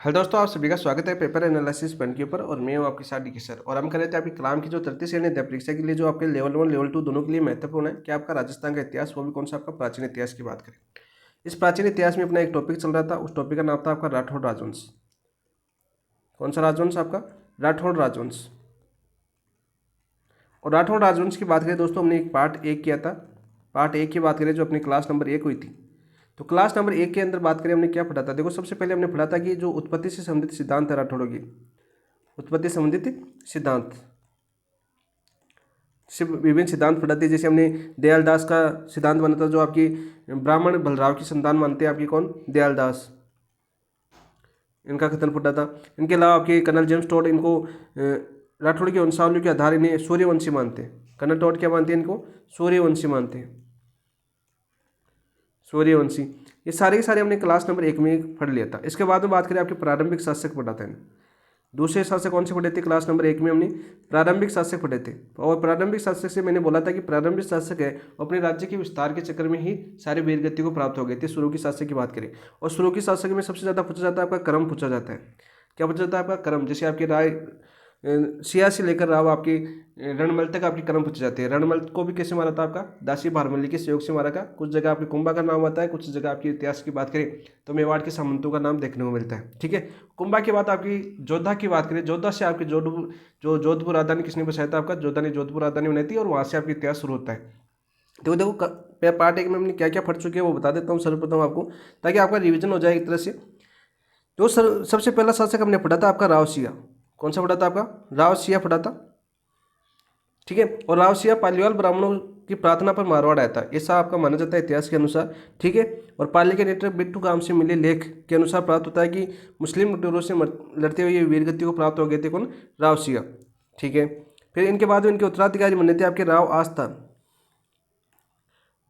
Hello दोस्तों, आप सभी का स्वागत है पेपर एनालिसिस पेन के ऊपर। और मैं हूं आपके साथ डीके सर। और हम कर रहे थे आपकी कलाम की जो 33 श्रेणी परीक्षा के लिए जो आपके लेवल 1 लेवल 2 दोनों के लिए महत्वपूर्ण है कि आपका राजस्थान का इतिहास, वो भी कौन सा, आपका प्राचीन इतिहास की बात करें। इस प्राचीन इतिहास में अपना एक टॉपिक चल रहा था, उस टॉपिक का नाम था आपका राठौड़ राजवंश। कौन सा राजवंश? आपका राठौड़ राजवंश। और राठौड़ राजवंश की बात करें दोस्तों, हमने एक पार्ट 1 किया था। पार्ट 1 की बात करें जो अपनी क्लास नंबर 1 हुई थी, तो क्लास नंबर 1 के अंदर बात करें हमने क्या पढ़ा था। देखो, सबसे पहले हमने पढ़ा था कि जो उत्पत्ति से संबंधित सिद्धांत है राठौड़ों की, उत्पत्ति संबंधित सिद्धांत से विभिन्न सिद्धांत पढ़ा थे। जैसे हमने दयालदास का सिद्धांत बना था, जो आपकी ब्राह्मण बलराव की संतान मानते हैं, आपकी कौन? दयालदास। इनका कथन पढ़ा था। इनके अलावा आपके कर्नल जेम्स टोड, इनको राठौड़ की वंशावली के आधार इन्हें सूर्यवंशी मानते हैं। कर्नल टोड क्या मानते हैं? इनको सूर्यवंशी मानते हैं, सूर्यवंशी। ये सारे के सारे हमने क्लास नंबर 1 में पढ़ लिया था। इसके बाद में बात करें आपके प्रारंभिक शासक पढ़ा था। दूसरे शासक कौन से पढ़े थे? क्लास नंबर 1 में हमने प्रारंभिक शासक पढ़े थे। और प्रारंभिक शासक से मैंने बोला था कि प्रारंभिक शासक है अपने राज्य के विस्तार के चक्कर में ही सारी वीरगति को प्राप्त हो गए थे। शुरू की शासक की बात करें, और शुरू की शासक में सबसे ज़्यादा पूछा जाता है आपका क्रम पूछा जाता है। क्या पूछा जाता है? आपका क्रम। जैसे आपके राय सिया से लेकर राव आपकी रणमल तक आपकी क्रम पूछे जाते हैं। रणमल को भी कैसे मारा था? आपका दासी भारमल्ली के सहयोग से मारा था। कुछ जगह आपकी कुंभा का नाम आता है, कुछ जगह आपके इतिहास की बात करें तो मेवाड़ के सामंतों का नाम देखने को मिलता है। ठीक है। कुंभा के बाद आपकी जोधा की बात करें, जोधा से आपकी जोधपुर राजधानी किसने बसाया था? आपका जोधा ने जोधपुर राजधानी बनाई थी, और वहाँ से आपका इतिहास शुरू होता है। तो देखो पार्ट 1 में हमने क्या क्या पढ़ चुके हैं वो बता देता हूँ सर्वप्रथम आपको, ताकि आपका रिविजन हो जाए एक तरह से। तो सबसे पहला शासक हमने पढ़ा था आपका राव सिया। कौन सा पढ़ा था? आपका राव सिया पढ़ा था। ठीक है। और राव सिया पालीवाल ब्राह्मणों की प्रार्थना पर मारवाड़ आया था, ऐसा आपका माना जाता है इतिहास के अनुसार। ठीक है। और पाली के नेत्र बिट्टू गांव से मिले लेख के अनुसार प्राप्त होता है कि मुस्लिम लुटेरों से लड़ते हुए ये वीरगति को प्राप्त हो गए थे। कौन? राव सिया। ठीक है। फिर इनके बाद में इनके उत्तराधिकारी बने थे आपके राव आस्थान।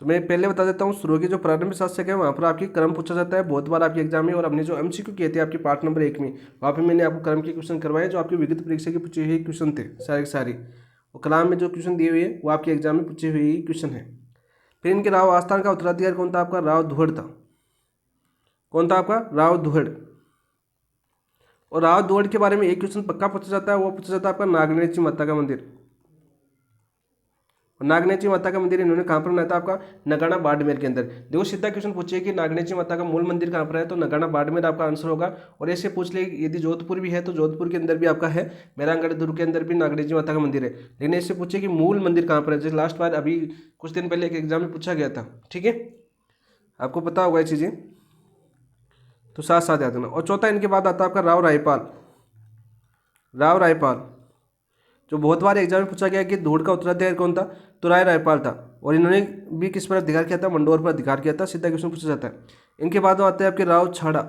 तो मैं पहले बता देता हूँ, शुरू के जो प्रारंभिक शासक है वहाँ पर आपकी क्रम पूछा जाता है बहुत बार आपके एग्जाम में। और हमने जो एमसीक्यू किए थे आपके पार्ट नंबर 1 में, वहाँ पे मैंने आपको क्रम के क्वेश्चन करवाए जो आपकी विगत परीक्षा के पूछे हुए क्वेश्चन थे सारे के सारे। और कलाम में जो क्वेश्चन दिए हुए हैं वो आपके एग्जाम में पूछे हुए क्वेश्चन है। फिर इनके राव आस्थान का उत्तराधिकारी कौन था? आपका राव दुहड़ था। कौन था? आपका राव दुहड़। और राव दुहड़ के बारे में एक क्वेश्चन पक्का पूछा जाता है, वो पूछा जाता है आपका नागनेची माता का मंदिर। नागनेची माता का मंदिर इन्होंने कहाँ पर बनाया था? आपका नगाना बाड़मेर के अंदर। देखो, सीधा क्वेश्चन पूछिए कि नागनेची माता का मूल मंदिर कहाँ पर है, तो नगाना बाड़मेर आपका आंसर होगा। और ऐसे पूछ ले यदि जोधपुर भी है तो जोधपुर के अंदर भी आपका है, मेहरानगढ़ दुर्ग के अंदर भी नागनेची माता का मंदिर है। लेकिन ऐसे पूछिए कि मूल मंदिर कहाँ पर है, जैसे लास्ट बार अभी कुछ दिन पहले एक एग्जाम में पूछा गया था। ठीक है, आपको पता होगा ये चीज़ें, तो साथ साथ याद रखना। और चौथा इनके बाद आता है आपका राव रायपाल। राव रायपाल जो बहुत बार एग्जाम में पूछा गया कि धूड़ का उत्तराधिकारी कौन था, तो राय रायपाल था। और इन्होंने भी किस पर अधिकार किया था? मंडोर पर अधिकार किया था। सीधा क्वेश्चन पूछा जाता है। इनके बाद आते हैं आपके राव छाड़ा।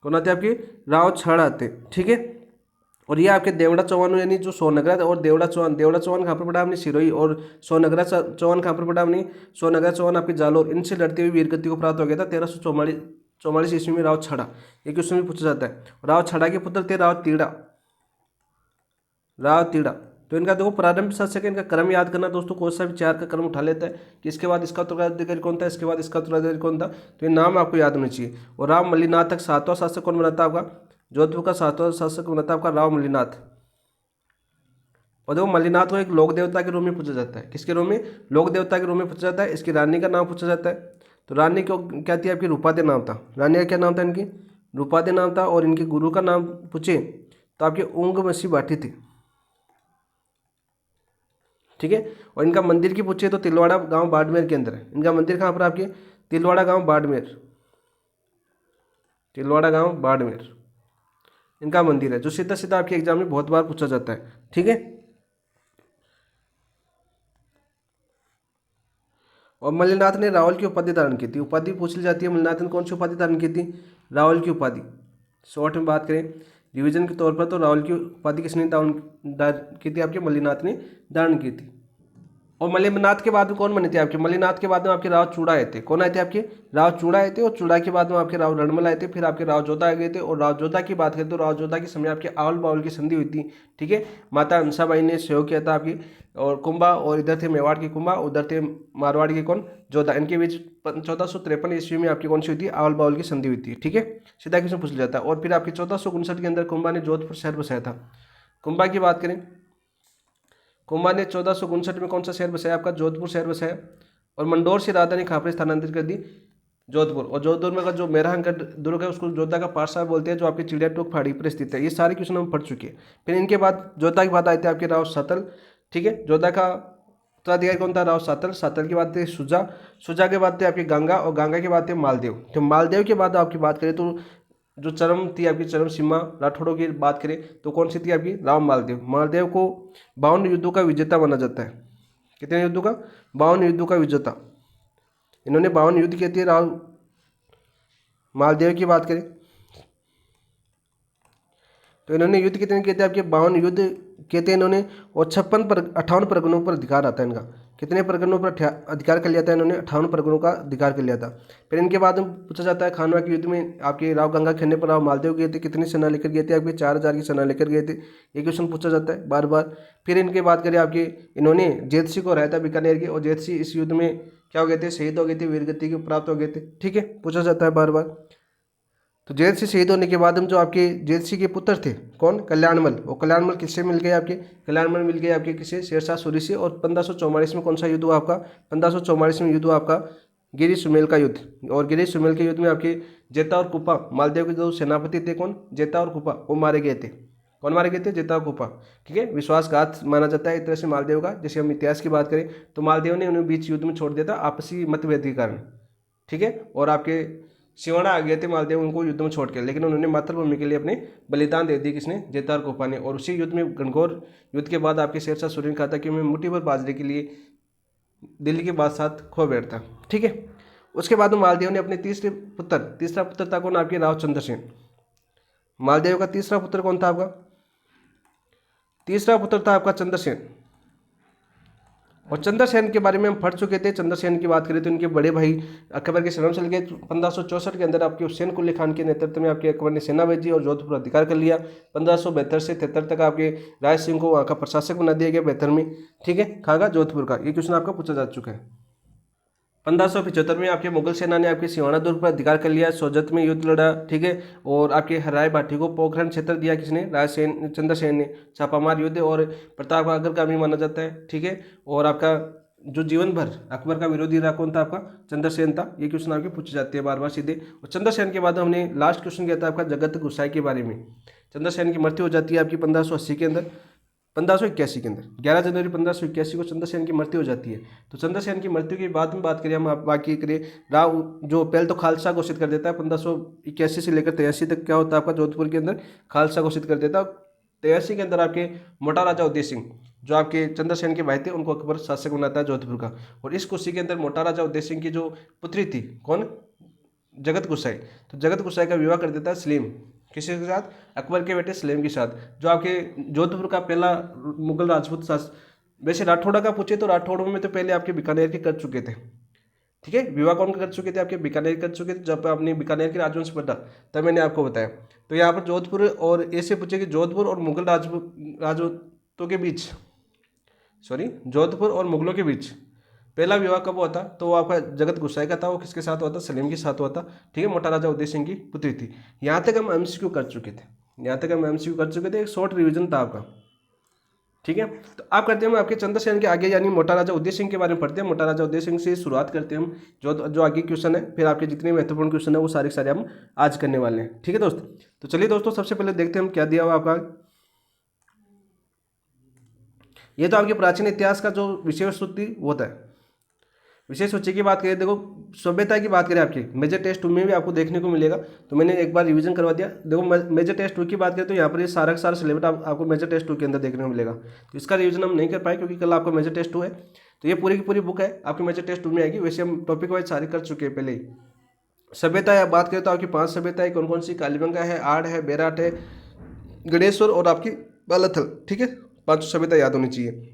कौन आते हैं? आपके राव छाड़ा आते हैं। ठीक है। और ये आपके देवड़ा चौहान यानी जो सोनगरा और देवड़ा चौहान कहाँ पर पड़ा? हमने सिरोही। और सोनगरा चौहान कहाँ पर पड़ा? हमने सोनगरा चौहान आपके जालोर। इनसे लड़ते हुए वीरगति को प्राप्त हो गया था 1344 ईस्वी में राव छाड़ा। ये क्वेश्चन भी पूछा जाता है। राव छाड़ा के पुत्र थे राव तीड़ा। राव तीड़ा। तो इनका देखो प्रारंभिक शासक है, इनका क्रम याद करना दोस्तों, कोई सा भी 4 का क्रम उठा लेता है कि इसके बाद इसका उत्तराधिकारी कौन था, इसके बाद इसका उत्तराधिकारी कौन था, तो ये नाम आपको याद होना चाहिए। और राव मल्लीनाथ तक 7वां शासक कौन बना था? आपका जोधपुर का 7वां शासक बना था आपका राव मल्लीनाथ। और देखो, मल्लीनाथ को एक लोक देवता के रूप में पूछा जाता है। किसके रूप में? लोक देवता के रूप में पूछा जाता है। इसकी रानी का नाम पूछा जाता है। तो रानी को क्या थी? आपकी रूपादे नाम था। रानी का क्या नाम था? इनकी रूपादे नाम था। और इनके गुरु का नाम पूछे तो आपके ऊंगमसी बाटी थी। ठीक है। और इनका मंदिर की पूछिए तो तिलवाड़ा गांव बाड़मेर के अंदर है। इनका मंदिर कहाँ पर? आपके तिलवाड़ा गांव बाड़मेर। तिलवाड़ा गांव बाड़मेर इनका मंदिर है, जो सीधा सीधा आपके एग्जाम में बहुत बार पूछा जाता है। ठीक है। और मल्लीनाथ ने रावल की उपाधि धारण की थी। उपाधि पूछ ली जाती है, मल्लीनाथ ने कौन सी उपाधि धारण की थी? रावल की उपाधि। शॉर्ट में बात करें रिवीजन के तौर पर, तो रावल की उपाधि किसने धारण की थी? आपके मल्लीनाथ ने धारण की थी। और मल्लिनाथ के बाद में कौन बने थे आपके? मल्लिनाथ के बाद में आपके राव चूड़ा आए थे। कौन आए थे आपके? राव चूड़ा आए थे। और चूड़ा के बाद में आपके राव रणमल आए थे। फिर आपके राव जोधा आ गए थे। और राव जोधा की बात करें तो राव जोधा के समय आपके आवल बावल की संधि हुई थी। ठीक है, माता हंसाबाई ने सहयोग किया था आपकी, और कुंभा, और इधर थे मेवाड़ की कुंभा, उधर थे मारवाड़ के कौन? जोधा। इनके बीच 1453 ईस्वी में आपकी कौन सी हुई थी? आवल बावल की संधि हुई थी। ठीक है, सीधा क्वेश्चन पूछ लिया जाता है। और फिर आपके 1459 के अंदर कुंभा ने जोधपुर शहर बसाया था। कुंभा की बात करें, कुंभा ने 1459 में कौन सा शहर बसाया? आपका जोधपुर शहर बसाया। और मंडोर से राजधानी कहाँ पर स्थानांतरित कर दी? जोधपुर। और जोधपुर में का जो मेहरानगढ़ दुर्ग है उसको जोधा का पाठशाला बोलते हैं, जो आपकी चिड़िया टोक पहाड़ी पर स्थित है। ये सारे क्वेश्चन हम पढ़ चुके हैं। फिर इनके बाद जोधा के बाद आए थे आपके राव सातल। ठीक है, जोधा का उत्तराधिकारी कौन था? राव सातल। सातल के बाद थे सुजा। सुजा के बाद थे आपकी गंगा। और गंगा के बाद थे मालदेव। तो मालदेव के बाद आपकी बात करें तो जो चरम थी आपकी, चरम सीमा राठौड़ों की बात करें तो कौन सी थी आपकी? राव मालदेव। मालदेव को 52 युद्धों का विजेता माना जाता है। कितने युद्धों का? 52 युद्धों का विजेता। इन्होंने 52 युद्ध किए थे। राव मालदेव की बात करें तो इन्होंने युद्ध कितने किए थे आपके? 52 युद्ध किए थे इन्होंने। और 58 परगनों पर अधिकार आता है इनका। कितने परगनों पर अधिकार कर लिया था इन्होंने? 58 परगनों का अधिकार कर लिया था। फिर इनके बाद में पूछा जाता है खानवा के युद्ध में आपके राव गंगा खेलने पर राव मालदेव गए थे। कितनी सेना लेकर गए थे आपके? 4000 की सेना लेकर गए थे। ये क्वेश्चन पूछा जाता है बार बार। फिर इनके बात करें आपके, इन्होंने जेतसी को हराया था बीकानेर के, और जेतसी इस युद्ध में क्या हो गए थे? शहीद हो गए थे, वीरगति को प्राप्त हो गए थे। ठीक है, पूछा जाता है बार बार। तो जेल से शहीद होने के बाद हम जो आपके जेल सिंह के पुत्र थे कौन? कल्याणमल। और कल्याणमल किससे मिल गए आपके? कल्याणमल मिल गए आपके किससे? शेरशाह सूरी से। और 1544 में कौन सा युद्ध हुआ आपका? 1544 में युद्ध हुआ आपका गिरी सुमेल का युद्ध। और गिरी सुमेल के युद्ध में आपके जेता और कुपा, मालदेव के जो सेनापति थे कौन? जेता और कुपा, वो मारे गए थे। कौन मारे गए थे? जेता और कुपा। ठीक है, विश्वासघात माना जाता है एक तरह से मालदेव का। जैसे हम इतिहास की बात करें तो मालदेव ने उन्हें बीच युद्ध में छोड़ दिया था आपसी मतभेद के कारण। ठीक है, और आपके सिवाना आ गए थे मालदेव उनको युद्ध में छोड़ के, लेकिन उन्होंने मातृभूमि के लिए अपने बलिदान दे दिए। किसने? जेता और कोपा ने। और उसी युद्ध में घनघोर युद्ध के बाद आपके शेरशाह सूरी ने कहा था कि मैं मुट्ठी भर बाजरे के लिए दिल्ली के बादशाह खो बैठता। ठीक है, उसके बाद मालदेव ने अपने तीसरा पुत्र था कौन? आपके राव चंद्रसेन। मालदेव का तीसरा पुत्र कौन था आपका? तीसरा पुत्र था आपका चंद्रसेन। और चंद्रसेन के बारे में हम पढ़ चुके थे। चंद्रसेन की बात करें तो इनके बड़े भाई अकबर के शरण चल गए। 1564 के अंदर आपके हुसैन कुली खान के नेतृत्व में आपके अकबर ने सेना भेजी और जोधपुर अधिकार कर लिया। 1572 से 73 तक आपके राय सिंह को वहाँ का प्रशासक बना दिया गया बेहतर में। ठीक है, खागा जोधपुर का। ये क्वेश्चन आपका पूछा जा चुका है। 1575 में आपके मुगल सेना ने आपके सिवाना दुर्ग पर अधिकार कर लिया, सोजत में युद्ध लड़ा। ठीक है, और आपके हराय भाटी को पोखरण क्षेत्र दिया किसने? रायसेन, चंद्रसेन ने। छापामार युद्ध और प्रताप का अग्रगामी माना जाता है। ठीक है, और आपका जो जीवन भर अकबर का विरोधी रहा कौन था? आपका चंद्रसेन था। ये क्वेश्चन आपके पूछे जाते हैं बार बार सीधे। और चंद्रसेन के बाद हमने लास्ट क्वेश्चन किया था आपका जगत गुसाई के बारे में। चंद्रसेन की मृत्यु हो जाती है आपकी 1580 के अंदर, 1581 के अंदर 11 जनवरी 1581 को चंद्रसेन की मृत्यु हो जाती है। तो चंद्रसेन की मृत्यु की बाद में बात करें हम, आप बाकी करें राव जो पहले तो खालसा घोषित कर देता है 1581 से लेकर 83 तक। क्या होता है आपका? जोधपुर के अंदर खालसा घोषित कर देता है। 83 के अंदर आपके मोटा राजा उदय सिंह जो आपके चंद्रसेन के भाई थे उनको अकबर शासक बनाता है जोधपुर का। और इस खुशी के अंदर मोटा राजा उदय सिंह की जो पुत्री थी कौन? जगत गुसाई। तो जगत गुसाई का विवाह कर देता है सलीम। किसी के साथ? अकबर के बेटे सलीम के साथ, जो आपके जोधपुर का पहला मुगल राजपूत शासक। वैसे राठौड़ा का पूछे तो राठौड़ों में तो पहले आपके बीकानेर के कर चुके थे। ठीक है, विवाह कौन कर चुके थे? आपके बीकानेर कर चुके थे। जब आपने बीकानेर के राजवंश पढ़ा तब मैंने आपको बताया। तो यहाँ पर जोधपुर और ऐसे पूछे कि जोधपुर और मुगल राजपूतों के बीच, सॉरी, जोधपुर और मुगलों के बीच पहला विवाह कब हुआ था? तो वो आपका जगत गुसाई का था। वो किसके साथ हुआ था? सलीम के साथ हुआ था। ठीक है, मोटा राजा उदय सिंह की पुत्री थी। यहाँ तक हम एमसीक्यू कर चुके थे। यहाँ तक हम एमसीक्यू कर चुके थे। एक शॉर्ट रिवीजन था आपका। ठीक है, तो आप करते हैं हम आपके चंद्रसेन के आगे यानी मोटा राजा उदय सिंह के बारे में पढ़ते हैं। मोटा राजा उदय सिंह से शुरुआत करते हैं हम। जो आगे क्वेश्चन है, फिर आपके जितने महत्वपूर्ण क्वेश्चन है वो सारे सारे हम आज करने वाले हैं। ठीक है दोस्त, तो चलिए दोस्तों सबसे पहले देखते हैं हम क्या दिया हुआ आपका। ये तो आपके प्राचीन इतिहास का जो विषय वस्तु थी वो था। विशेष सूची की बात करें, देखो सभ्यता की बात करें आपकी मेजर टेस्ट 2 में भी आपको देखने को मिलेगा। तो मैंने एक बार रिवीजन करवा दिया। देखो मेजर टेस्ट 2 की बात करें तो यहाँ पर ये सारा का सारा सिलेबस आपको मेजर टेस्ट 2 के अंदर देखने को मिलेगा। तो इसका रिवीजन हम नहीं कर पाए क्योंकि कल आपका मेजर टेस्ट 2 है। तो ये पूरी की पूरी बुक है आपकी मेजर टेस्ट 2 में आएगी। वैसे हम टॉपिक वाइज सारे कर चुके हैं पहले ही। सभ्यता या बात करें तो आपकी 5 सभ्यताएं कौन कौन सी? कालीबंगा है, आड़ है, बेराट है, गणेश्वर और आपकी बालाथल। ठीक है, 5 सभ्यता याद होनी चाहिए।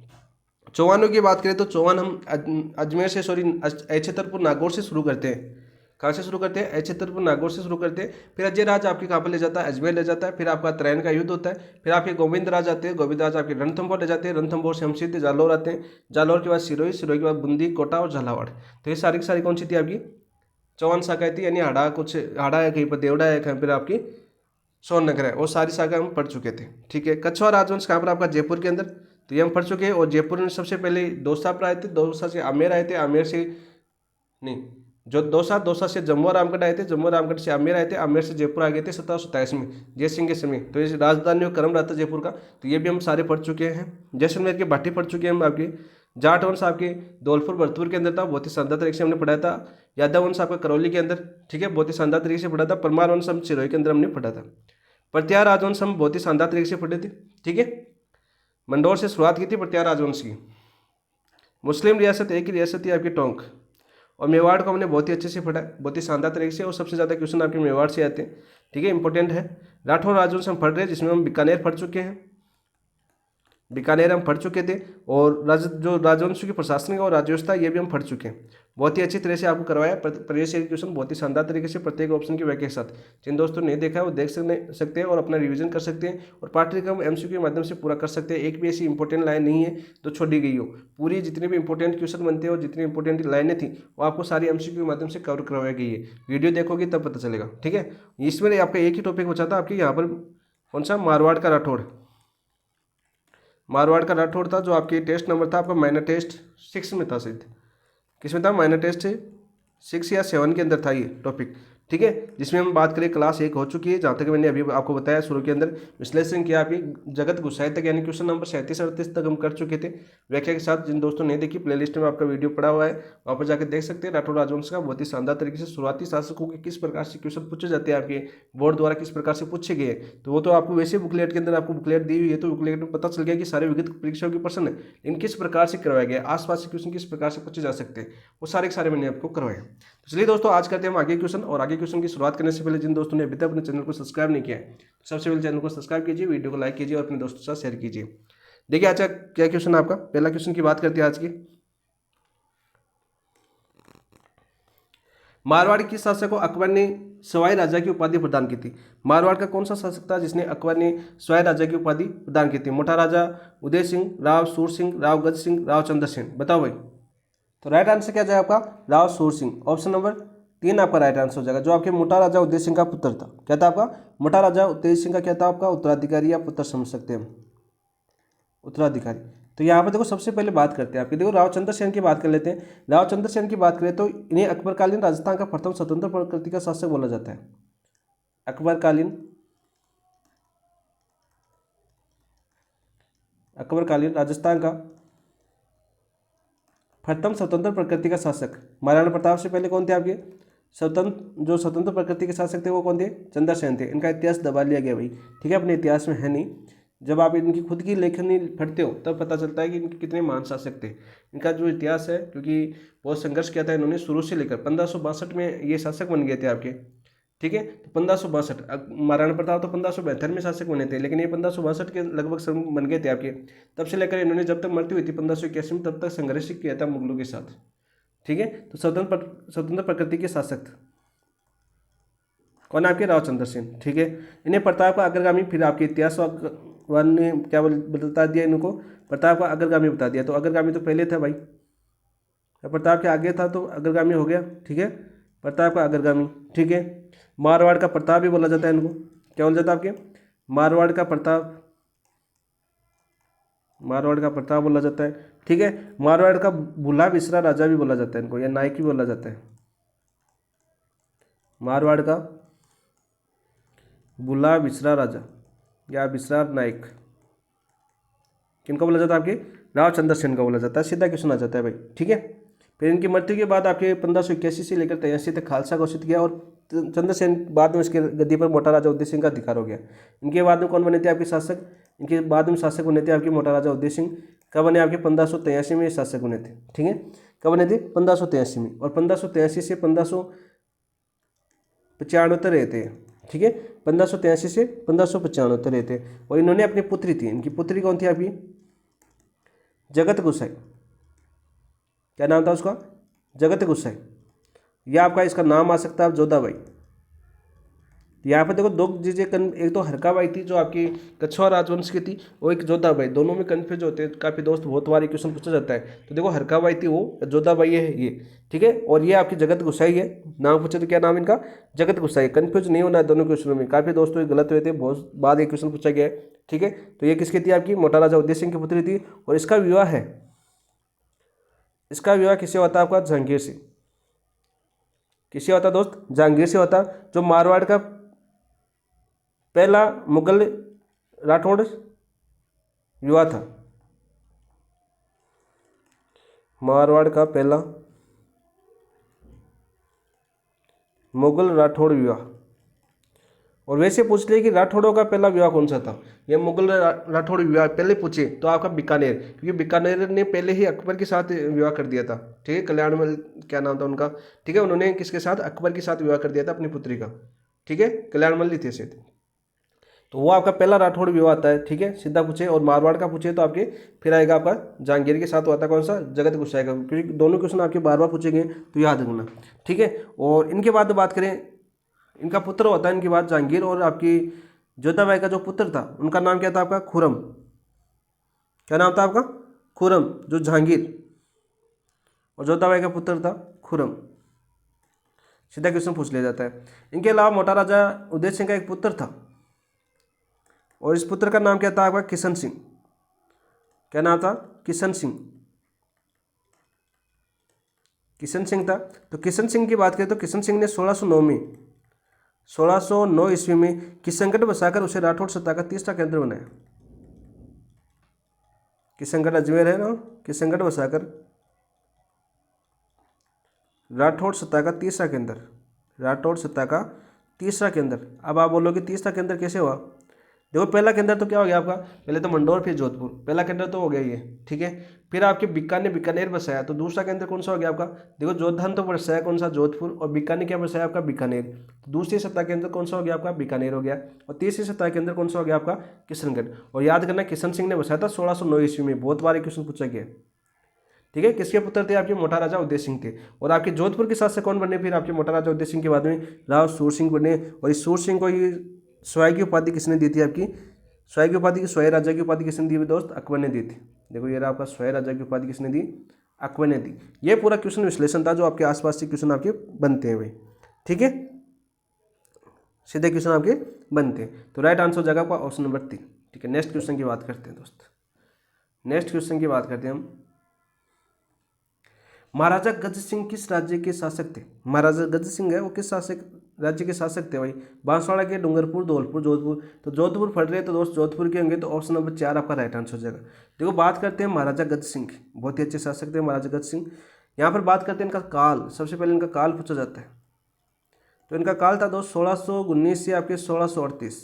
चौहानों की बात करें तो चौहान हम अजमेर से छतरपुर नागौर से शुरू करते हैं। कहाँ से शुरू करते हैं? छतरपुर नागौर से शुरू करते हैं। फिर अजय राज आपके कहाँ पर ले जाता है? अजमेर ले जाता है। फिर आपका त्रैन का युद्ध होता है। फिर आपके गोविंद राज आते हैं। गोविंद राज आपके रणथंभौर ले जाते हैं। रणथंभौर से हम सीधे जालौर आते हैं। जालौर के बाद सिरोही, सिरोही के बाद बूंदी, कोटा और झालावाड़। तो ये सारी की सारी कौन सी थी आपकी? चौहान शाखा थी। यानी हाड़ा, कुछ हाड़ा है, कहीं पर देवड़ा है, कहीं पर आपकी सोननगर है। वो सारी शाखा हम पढ़ चुके थे। ठीक है। कछवार राजवंश कहाँ पर? आपका जयपुर के अंदर। तो ये हम पढ़ चुके हैं। और जयपुर में सबसे पहले दौसा पर आए थे। दौसा से आमेर आए थे। आमेर से नहीं, जो दौसा से जम्मू और रामगढ़ आए थे। जम्मू और रामगढ़ से आमेर आए थे। आमेर से जयपुर आ गए थे 1727 में, जय सिंह के समय। तो ये राजधानी और क्रम रहा था जयपुर का। तो ये भी हम सारे पढ़ चुके हैं। जैसलमेर के भाटी पढ़ चुके हैं हम। आपके जाट वंश आपके धौलपुर भरतपुर के अंदर था, बहुत ही शानदार तरीके से हमने पढ़ा था। यादव वंश आपका करौली के अंदर, ठीक है, बहुत ही शानदार तरीके से पढ़ा था। परमार वंश हम सिरोही के अंदर हमने पढ़ा था। प्रत्यार राजवंश हम बहुत ही शानदार तरीके से पढ़े थे। ठीक है। मंदौर से शुरुआत की थी प्रत्यार राजवंश की। मुस्लिम रियासत एक ही रियासत थी आपकी, टोंक। और मेवाड़ को हमने बहुत ही अच्छे से पढ़ा है, बहुत ही शानदार तरीके से। और सबसे ज़्यादा क्वेश्चन आपके मेवाड़ से आते हैं। ठीक है, इंपॉर्टेंट है। राठौर राजवंश हम पढ़ रहे हैं, जिसमें हम बीकानेर पढ़ चुके हैं। बीकानेर हम पढ़ चुके थे। और जो राजवंश की प्रशासनिक और राज्य व्यवस्था, ये भी हम पढ़ चुके हैं। बहुत ही अच्छी तरह से आपको करवाया प्रीवियस ईयर क्वेश्चन, बहुत ही शानदार तरीके से प्रत्येक ऑप्शन की व्याख्या के साथ। जिन दोस्तों ने देखा है वो देख सकते हैं और अपना रिवीजन कर सकते हैं। और पाठ्यक्रम एमसीक्यू के माध्यम से पूरा कर सकते हैं। एक भी ऐसी इंपॉर्टेंट लाइन नहीं है तो छोड़ी गई हो। पूरी जितने भी इंपॉर्टेंट क्वेश्चन बनते हैं और जितनी इंपॉर्टेंट लाइनें थी वो आपको सारी एमसीक्यू के माध्यम से कवर करवाई गई है। वीडियो देखोगे तब पता चलेगा। ठीक है। इसमें आपका एक ही टॉपिक बचा था आपके यहाँ पर, कौन सा? मारवाड़ का राठौड़। मारवाड़ का राठौड़ था, जो आपके टेस्ट नंबर था आपका माइनर टेस्ट 6 में था शायद। किस में था? माइनर टेस्ट 6 या 7 के अंदर था ये टॉपिक। ठीक है। जिसमें हम बात करें क्लास 1 हो चुकी है, जहाँ तक मैंने अभी आपको बताया शुरू के अंदर विश्लेषण किया आपकी जगत गुसाई तक, यानी क्वेश्चन नंबर 37-38 तक हम कर चुके थे व्याख्या के साथ। जिन दोस्तों ने देखी, प्लेलिस्ट में आपका वीडियो पड़ा हुआ है, वहाँ पर जाकर देख सकते हैं। राठौड़ राजवंश का बहुत ही शानदार तरीके से शुरुआती शासकों के किस प्रकार से क्वेश्चन पूछे जाते हैं, आपके बोर्ड द्वारा किस प्रकार से पूछे गए। तो वो तो आपको वैसे बुकलेट के अंदर आपको बुकलेट दी हुई है, तो बुकलेट में पता चल गया कि सारे विगत परीक्षाओं के प्रश्न है, लेकिन किस प्रकार से करवाया गया, आसपास के क्वेश्चन किस प्रकार से पूछे जा सकते हैं, वो सारे सारे मैंने आपको करवाया। तो चलिए दोस्तों, आज करते हैं हम आगे क्वेश्चन। और आगे क्वेश्चन की शुरुआत करने से पहले जिन दोस्तों ने अभी तक अपने चैनल को सब्सक्राइब नहीं किया है, तो सबसे पहले चैनल को सब्सक्राइब कीजिए, वीडियो को लाइक कीजिए और अपने दोस्तों के साथ शेयर कीजिए। देखिए आज का क्या क्वेश्चन है आपका। पहला क्वेश्चन की बात करते हैं आज की। मारवाड़ किस शासक को अकबर ने सवाई राजा की उपाधि प्रदान की थी? मारवाड़ का कौन सा शासक था जिसने अकबर ने सवाई राजा की उपाधि प्रदान की थी? मोटा राजा, उदय सिंह, राव सूर सिंह, राव गज सिंह, राव चंद्र सेन। बताओ भाई। तो राइट आंसर क्या जाएगा आपका? राव सूर सिंह। ऑप्शन नंबर 3 आपका राइट आंसर हो जाएगा, जो आपके मोटा राजा उदय सिंह का पुत्र था। क्या था आपका? मोटा राजा उदय सिंह का क्या था आपका? उत्तराधिकारी या पुत्र समझ सकते हैं, उत्तराधिकारी। तो यहाँ पर देखो, सबसे पहले बात करते हैं आपके, देखो रावचंद्र सेन की बात कर लेते हैं। रावचंद्र सेन की बात करें तो इन्हें अकबरकालीन राजस्थान का प्रथम स्वतंत्र प्रकृति का शासक बोला जाता है। अकबरकालीन राजस्थान का प्रथम स्वतंत्र प्रकृति का शासक। महाराणा प्रताप से पहले कौन थे आपके जो स्वतंत्र प्रकृति के शासक थे वो कौन थे? चंद्रसेन थे। इनका इतिहास दबा लिया गया भाई, ठीक है, अपने इतिहास में है नहीं। जब आप इनकी खुद की लेखनी पढ़ते हो तब पता चलता है कि इनके कितने महान शासक थे। इनका जो इतिहास है, क्योंकि बहुत संघर्ष किया था इन्होंने शुरू से लेकर 1562 में ये शासक बन गए थे आपके। ठीक है। तो 1562, महाराणा प्रताप तो 1572 में शासक बने थे, लेकिन ये 1562 के लगभग बन गए थे आपके। तब से लेकर इन्होंने जब तक मृत्यु हुई थी 1581 में, तब तक संघर्ष किया था मुगलों के साथ। ठीक है। तो स्वतंत्र प्रकृति के शासक कौन आपके? रावचंद्र सेन। ठीक है। इन्हें प्रताप का अग्रगामी, फिर आपके इतिहासवाद ने क्या बता दिया इनको? प्रताप का अग्रगामी बता दिया। तो अग्रगामी तो पहले था भाई, प्रताप के आगे था तो अग्रगामी हो गया। ठीक है, प्रताप का अग्रगामी। ठीक है। मारवाड़ का प्रताप भी बोला जाता है इनको। क्या बोला जाता है आपके? मारवाड़ का प्रताप, मारवाड़ का प्रताप बोला जाता है। ठीक है। मारवाड़ का भूला बिसरा राजा भी बोला जाता है इनको, या नायक भी बोला जाता है। मारवाड़ का भूला बिसरा राजा या बिसरा नायक किनको बोला जाता है आपके? रावचंद्र सेन का बोला जाता है। सीधा क्वेश्चन आ जाता है भाई। ठीक है। फिर इनकी मृत्यु के बाद आपके 1581 से लेकर 83 तक खालसा घोषित किया, और चंद्रसेन बाद में इसके गद्दी पर मोटा राजा उदय सिंह का अधिकार हो गया। इनके बाद में कौन बने थे आपके शासक? इनके बाद में शासक बने थे आपके मोटा राजा उदय सिंह। कब बने आपके? 1583 में शासक बने थे। ठीक है। कब बने थे? 1583 में। और 1583 से 1595 तक रहे थे। ठीक है। 1583 से 1595 तक रहे थे। और इन्होंने अपनी पुत्री थी, इनकी पुत्री कौन थी आपकी? जगत गुसाई, क्या नाम था उसका? जगत गुसाई। या आपका इसका नाम आ सकता है जोधाबाई। यहाँ पर देखो दो चीजें एक तो हरकाबाई थी जो आपकी कछवाहा राजवंश की थी, और एक जोधाबाई, दोनों में कन्फ्यूज होते हैं काफी दोस्त, बहुत बार क्वेश्चन पूछा जाता है। तो देखो हरकाबाई थी वो, जोधाबाई है ये, ठीक है। और ये आपकी जगत गुसाई है, नाम पूछे तो क्या नाम इनका? जगत गुसाई। कंफ्यूज नहीं होना है दोनों क्वेश्चनों में, काफी दोस्तों गलत हुए थे, बहुत बाद एक क्वेश्चन पूछा गया है, ठीक है। तो ये किसकी थी? आपकी मोटा राजा उदय सिंह की पुत्री थी। और इसका विवाह है, इसका विवाह किससे होता है? आपका जहांगीर से। किससे होता दोस्त? जहांगीर से होता, जो मारवाड़ का पहला मुगल राठौड़ युवा था। मारवाड़ का पहला मुगल राठौड़ विवाह। और वैसे पूछ ले कि राठौड़ों का पहला विवाह कौन सा था, ये मुगल राठौड़ विवाह पहले पूछे तो आपका बीकानेर, क्योंकि बीकानेर ने पहले ही अकबर के साथ विवाह कर दिया था, ठीक है। कल्याणमल क्या नाम था उनका, ठीक है। उन्होंने किसके साथ? अकबर के साथ विवाह कर दिया था अपनी पुत्री का, ठीक है। कल्याणमल थे से, तो वो आपका पहला राठौड़ विवाह आता है, ठीक है। सीधा पूछे। और मारवाड़ का पूछे तो आपके फिर आएगा आपका जहांगीर के साथ हुआ था कौन सा? जगत गुसाई का, क्योंकि दोनों क्वेश्चन आपके बार बार पूछेंगे तो याद रखना, ठीक है। और इनके बाद बात करें, इनका पुत्र होता है इनके बाद जहांगीर, और आपकी जोधाबाई का जो पुत्र था उनका नाम क्या था? आपका खुर्रम। क्या नाम था आपका? खुर्रम, जो जहांगीर और जोधाबाई का पुत्र था खुर्रम। सीधा क्वेश्चन पूछ लिया जाता है। इनके अलावा मोटा राजा उदय सिंह का एक पुत्र था, और इस पुत्र का नाम क्या था? आपका किशन सिंह। क्या नाम था? किशन सिंह। किशन सिंह था। तो किशन सिंह की बात करें तो किशन सिंह ने 1609 ईस्वी में किशनगढ़ बसाकर उसे राठौड़ सत्ता का तीसरा केंद्र बनाया। किशनगढ़ अजमेर है ना, किशनगढ़ बसाकर राठौड़ सत्ता का तीसरा केंद्र, राठौड़ सत्ता का तीसरा केंद्र। अब आप बोलोगे तीसरा केंद्र कैसे हुआ? देखो पहला केंद्र तो क्या हो गया आपका? पहले तो मंडोर, फिर जोधपुर, पहला केंद्र तो हो गया ये, ठीक है। फिर आपके बीकानेर बसाया, तो दूसरा केंद्र कौन सा हो गया आपका? देखो जोधन तो बसाया कौन सा? जोधपुर। और बीकानेर क्या बसाया आपका? बीकानेर। तो दूसरी सत्ता केंद्र कौन सा हो गया आपका? बीकानेर हो गया। और तीसरी सत्ता केंद्र कौन सा हो गया आपका? किशनगढ़। और याद करना किशन सिंह ने बसाया था 1609 ईस्वी में, बहुत बार क्वेश्चन पूछा गया, ठीक है। किसके पुत्र थे? आपके मोटा राजा उदय सिंह थे। और आपके जोधपुर के शासक कौन बने फिर? आपके मोटा राजा उदय सिंह के बाद में राव सूर सिंह बने। और इस सूर सिंह को ये स्वाई की उपाधि किसने दी थी? आपकी स्वाई की उपाधि, की स्वाई राजा की उपाधि किसने दी दोस्त? अकबर ने दी थी। देखो ये रहा आपका स्वाई राजा की उपाधि किसने दी? अकबर ने दी। ये पूरा क्वेश्चन विश्लेषण था जो आपके आसपास से क्वेश्चन आपके बनते हैं भाई, ठीक है। सीधे क्वेश्चन आपके बनते हैं। तो राइट आंसर हो जाएगा आपका ऑप्शन नंबर 3, ठीक है। नेक्स्ट क्वेश्चन की बात करते हैं दोस्त। नेक्स्ट क्वेश्चन की बात करते हैं हम। महाराजा गज सिंह किस राज्य के शासक थे? महाराजा गज सिंह है वो किस शासक राज्य के शासक थे भाई? बांसवाड़ा के, डूंगरपुर, धौलपुर, जोधपुर। तो जोधपुर पढ़ रहे हैं तो दोस्त जोधपुर के होंगे, तो ऑप्शन नंबर 4 आपका राइट आंसर हो जाएगा। देखो बात करते हैं महाराजा गज सिंह, बहुत ही अच्छे शासक थे महाराजा गज सिंह। यहाँ पर बात करते हैं इनका काल, सबसे पहले इनका काल पूछा जाता है। तो इनका काल था दोस्त 1619 से आपके 1638।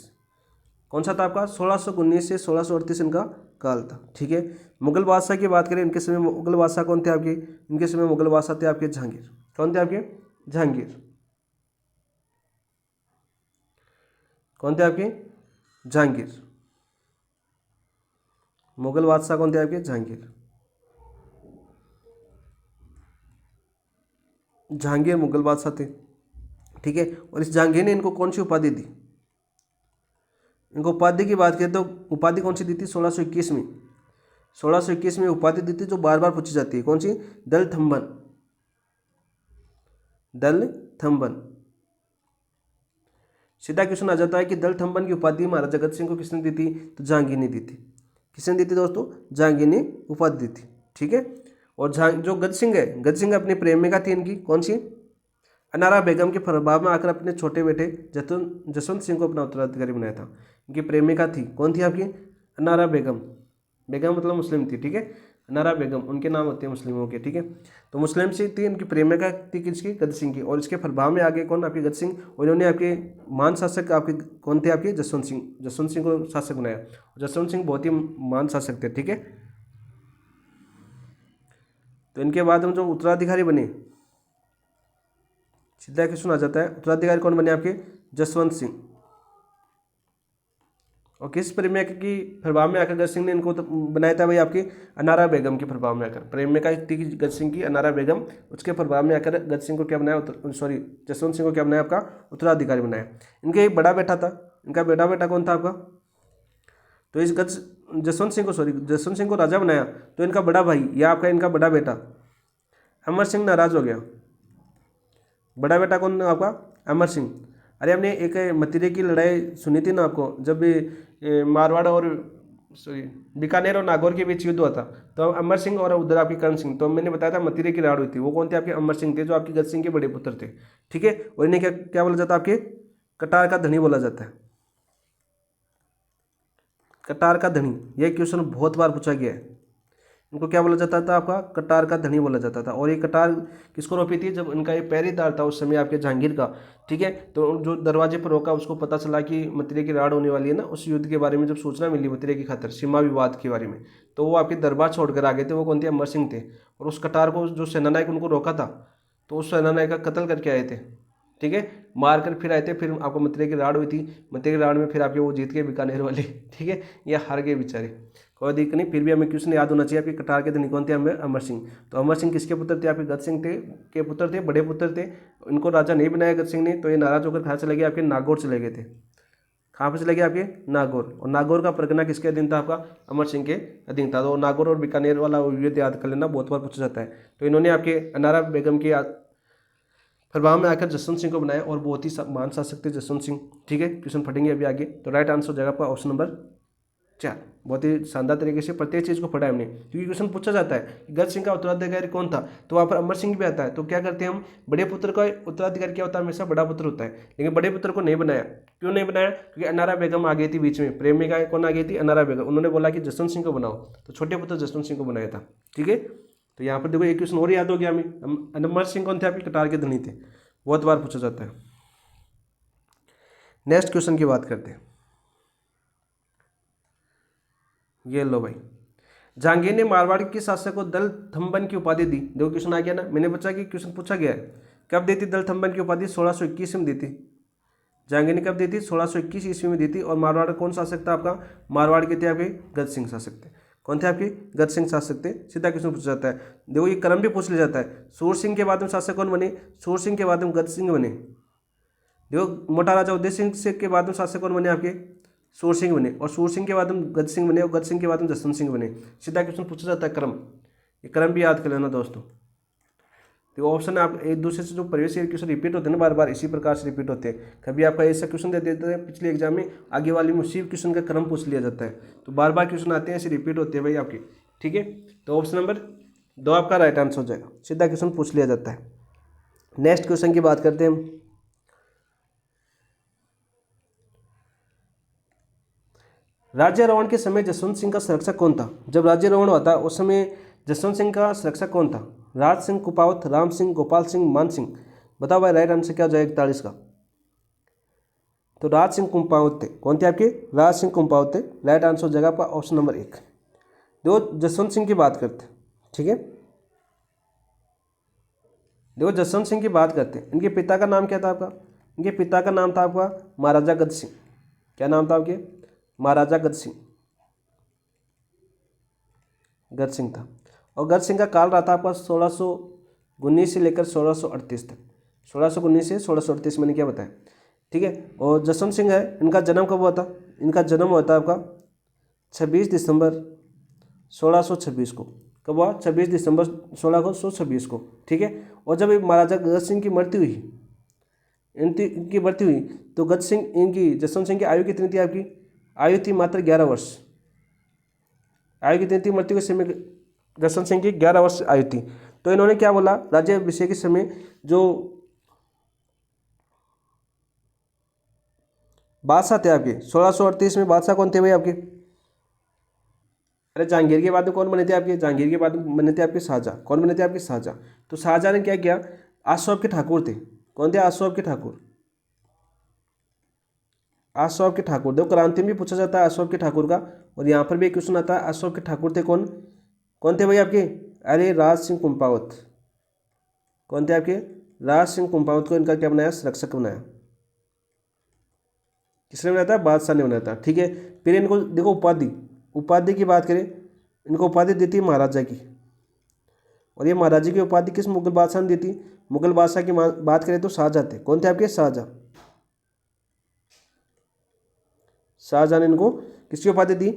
कौन सा था आपका? 1619 से 1638 इनका काल था, ठीक है। मुगल बादशाह की बात करें, इनके समय मुगल बादशाह कौन थे आपके? इनके समय मुगल बादशाह थे आपके जहांगीर। कौन थे आपके? जहांगीर। कौन थे आपके? जहांगीर। मुगल बादशाह कौन थे आपके? जहांगीर। जहांगीर मुगल बादशाह थे, ठीक है। और इस जहांगीर ने इनको कौन सी उपाधि दी? इनको उपाधि की बात करें तो उपाधि कौन सी दी थी? 1621 में, 1621 में उपाधि दी थी जो बार बार पूछी जाती है। कौन सी? दल थम्बन, दल थम्बन। सीधा क्वेश्चन आ जाता है कि दल थम्बन की उपाधि महाराजा गज सिंह को किसने दी थी? तो जहांगीर ने दी थी। किसने दी थी दोस्तों? जहांगीर ने उपाधि दी थी, ठीक है। और जो गज सिंह है, गज सिंह अपनी प्रेमिका थी इनकी, कौन सी? अनारा बेगम के प्रभाव में आकर अपने छोटे बेटे जसवंत सिंह को अपना उत्तराधिकारी बनाया था। इनकी प्रेमिका थी, कौन थी आपकी? अनारा बेगम। बेगम मतलब मुस्लिम थी, ठीक है। अनारा बेगम उनके नाम होते हैं मुस्लिमों के, ठीक है। तो मुस्लिम से थी, इनकी प्रेमिका थी किसकी? गज सिंह की। और इसके प्रभाव में आगे कौन? आपके गज सिंह। और इन्होंने आपके मान शासक आपके कौन थे? आपके जसवंत सिंह। जसवंत सिंह को शासक बनाया। जसवंत सिंह बहुत ही मान शासक थे, ठीक है। तो इनके बाद हम जो उत्तराधिकारी बने, सीधा क्वेश्चन आ जाता है, उत्तराधिकारी कौन बने आपके? जसवंत सिंह। और किस प्रेमिका की प्रभाव में आकर गज सिंह ने इनको तो बनाया था भाई आपकी अनारा बेगम के प्रभाव में आकर। प्रेमिका थी गज सिंह की अनारा बेगम, उसके प्रभाव में आकर गज सिंह को क्या बनाया, सॉरी जसवंत सिंह को क्या बनाया आपका उत्तराधिकारी बनाया। इनका एक बड़ा बेटा था, इनका बड़ा बेटा कौन था आपका, तो इस जसवंत सिंह को, सॉरी जसवंत सिंह को राजा बनाया, तो इनका बड़ा भाई या आपका इनका बड़ा बेटा अमर सिंह नाराज हो गया। बड़ा बेटा कौन आपका, अमर सिंह। अरे हमने एक मतीरे की लड़ाई सुनी थी ना आपको, जब मारवाड़ और सॉरी बीकानेर और नागौर के बीच युद्ध हुआ था, तो अमर सिंह और उधर आपके कर्ण सिंह, तो मैंने बताया था मतीरे की लड़ाई हुई थी। वो कौन थे आपके, अमर सिंह थे, जो आपके गज सिंह के बड़े पुत्र थे। ठीक है, और इन्हें क्या क्या बोला जाता है, आपके कटार का धनी बोला जाता है। कटार का धनी, यह क्वेश्चन बहुत बार पूछा गया है। इनको क्या बोला जाता था आपका, कटार का धनी बोला जाता था। और ये कटार किसको रोपी थी, जब इनका ये पहरेदार था उस समय आपके जहांगीर का। ठीक है, तो जो दरवाजे पर रोका, उसको पता चला कि मथुरा की राड़ होने वाली है ना, उस युद्ध के बारे में जब सूचना मिली मथुरा की खातर सीमा विवाद के बारे में, तो वो आपके दरबार छोड़कर आ गए थे। वो कौन थे, अमर सिंह थे। और उस कटार को जो सेनानायक उनको रोका था, तो उस सेनानायक का कत्ल करके आए थे। ठीक है, मार कर फिर आए थे, फिर आपको मथुरा की राड़ हुई थी। मथुरा की राड़ में फिर आपके वो जीत गए बीकानेर वाले। ठीक है, ये हार गए बेचारे, कोई दिक्कत नहीं, फिर भी हमें क्वेश्चन याद होना चाहिए। आपके कटार के धनी कौन थे, हमें अमर सिंह। तो अमर सिंह किसके पुत्र थे, आपके गज सिंह थे के पुत्र थे, बड़े पुत्र थे। इनको राजा नहीं बनाया गज सिंह ने, तो ये नाराज होकर कहाँ चले गए, आपके नागौर चले गए थे। कहाँ पर चले गए, आपके नागौर। और नागौर का परगना किसके अधीन था, आपका अमर सिंह के अधीन था। तो नागौर और बीकानेर वाला युद्ध याद कर लेना, बहुत बार पूछा जाता है। तो इन्होंने आपके अनारा बेगम के प्रभाव में आकर जसवंत सिंह को बनाया, और बहुत ही महान शासक थे जसवंत सिंह। ठीक है, क्वेश्चन फटेंगे अभी आगे। तो राइट आंसर हो जाएगा आपका ऑप्शन नंबर 4। बहुत ही शानदार तरीके से प्रत्येक चीज़ को पढ़ा है हमने, क्योंकि क्वेश्चन पूछा जाता है कि गज सिंह का उत्तराधिकारी कौन था, तो वहाँ पर अमर सिंह भी आता है। तो क्या करते हैं हम, बड़े पुत्र का उत्तराधिकारी क्या होता है, हमेशा बड़ा पुत्र होता है। लेकिन बड़े पुत्र को नहीं बनाया, क्यों नहीं बनाया, क्योंकि अनारा बेगम आ गई थी बीच में। प्रेमिका कौन आ गई थी, अनारा बेगम। उन्होंने बोला कि जसवंत सिंह को बनाओ, तो छोटे पुत्र जसवंत सिंह को बनाया था। ठीक है, तो यहाँ पर देखो एक क्वेश्चन और याद हो गया हमें। अमर सिंह कौन थे, आपके कटार के धनी थे, बहुत बार पूछा जाता है। नेक्स्ट क्वेश्चन की बात करते हैं। ये लो भाई, जहांगीर ने मारवाड़ के शासक को दल थम्बन की उपाधि दी। देखो क्वेश्चन आ गया ना, मैंने बच्चा कि क्वेश्चन पूछा गया है। कब दी थी दल थम्बन की उपाधि, 1621 में दी थी। जहांगीर ने कब दी थी, 1621 ईस्वी में दी थी। और मारवाड़ कौन शासक था आपका, मारवाड़ के थे आपके गज सिंह शासक थे। कौन थे आपके, गज सिंह शासक थे। सीधा क्वेश्चन पूछा जाता है। देखो ये क्रम भी पूछ लिया जाता है, सूर सिंह के बाद में शासक कौन बने, सूर सिंह के बाद में गज सिंह बने। देखो मोटा राजा उदय सिंह के बाद में शासक कौन बने, आपके सूर सिंह बने। और सूर सिंह के बाद में गज सिंह बने, और गज सिंह के बाद में जसवंत सिंह बने। सीधा क्वेश्चन पूछा जाता है क्रम, ये क्रम भी याद कर लेना दोस्तों। तो ऑप्शन आप एक दूसरे से जो प्रीवियस ईयर क्वेश्चन रिपीट होते हैं ना, बार बार इसी प्रकार से रिपीट होते हैं। कभी आपका ऐसा क्वेश्चन दे देते हैं पिछले एग्जाम में, आगे वाले में उसी क्वेश्चन का क्रम पूछ लिया जाता है। तो बार बार क्वेश्चन आते हैं, ऐसे रिपीट होते हैं भाई आपके। ठीक है, तो ऑप्शन नंबर 2 आपका राइट आंसर हो जाएगा, सीधा क्वेश्चन पूछ लिया जाता है। नेक्स्ट क्वेश्चन की बात करते हैं हम। राज्यारोहण के समय जसवंत सिंह का संरक्षक कौन था। जब राज्यारोहण हुआ था उस समय जसवंत सिंह का संरक्षक कौन था, राज सिंह कुपावत, राम सिंह, गोपाल सिंह, मान सिंह। बताओ भाई राइट आंसर क्या हो जाएगा 41 का। तो राज सिंह कुंपावत थे। कौन थे आपके, राज सिंह कुंपावत थे। राइट आंसर हो जाएगा आपका ऑप्शन नंबर 1। देखो जसवंत सिंह की बात करते हैं। ठीक है, देखो जसवंत सिंह की बात करते हैं। इनके पिता का नाम क्या था आपका, इनके पिता का नाम था आपका महाराजा गज सिंह। क्या नाम था आपके, महाराजा गज सिंह, गज सिंह था। और गज सिंह का काल रहा था आपका 1619 से लेकर 1638 तक। 1619 से 1638 मैंने क्या बताया। ठीक है, और जसवंत सिंह है, इनका जन्म कब हुआ था, इनका जन्म हुआ था आपका 26 दिसंबर 1626 को। कब हुआ, 26 दिसंबर 1626 को। ठीक है, और जब महाराजा गज सिंह की मृत्यु हुई, इनकी मृत्यु हुई, तो गज सिंह इनकी जसवंत सिंह की आयु कितनी थी, आपकी आयु थी मात्र 11 वर्ष। आयु कितनी थी मृत्यु के समय, जसवंत सिंह की 11 वर्ष आयु थी। तो इन्होंने क्या बोला, राज्याभिषेक के समय जो बादशाह थे आपके 1638 में, बादशाह कौन थे भाई आपके, अरे जहांगीर के बाद में कौन बने थे आपके, जहांगीर के बाद में बने थे आपके शाहजहाँ। कौन बने थे आपके, शाहजहाँ। तो शाहजहाँ ने क्या किया, आसवाब के ठाकुर थे। कौन थे, आसवाब के ठाकुर, आसवाब के ठाकुर। देखो क्रांति में भी पूछा जाता है आसवाब के ठाकुर का, और यहाँ पर भी क्वेश्चन आता है आसवाब के ठाकुर थे कौन, कौन थे भाई आपके, अरे राज सिंह कुंपावत। कौन थे आपके, राज सिंह कुंपावत को इनका क्या बनाया, संरक्षक बनाया। किसने बनाया था? बादशाह ने बनाया था। ठीक है, फिर इनको देखो उपाधि, उपाधि की बात करें, इनको उपाधि दी थी महाराजा की, और ये महाराजा की उपाधि किस मुगल बादशाह ने दी थी? मुगल बादशाह की बात करें तो शाहजहाँ थे। कौन थे आपके? शाहजहाँ। शाहजहाँ ने इनको किसकी उपाधि दी?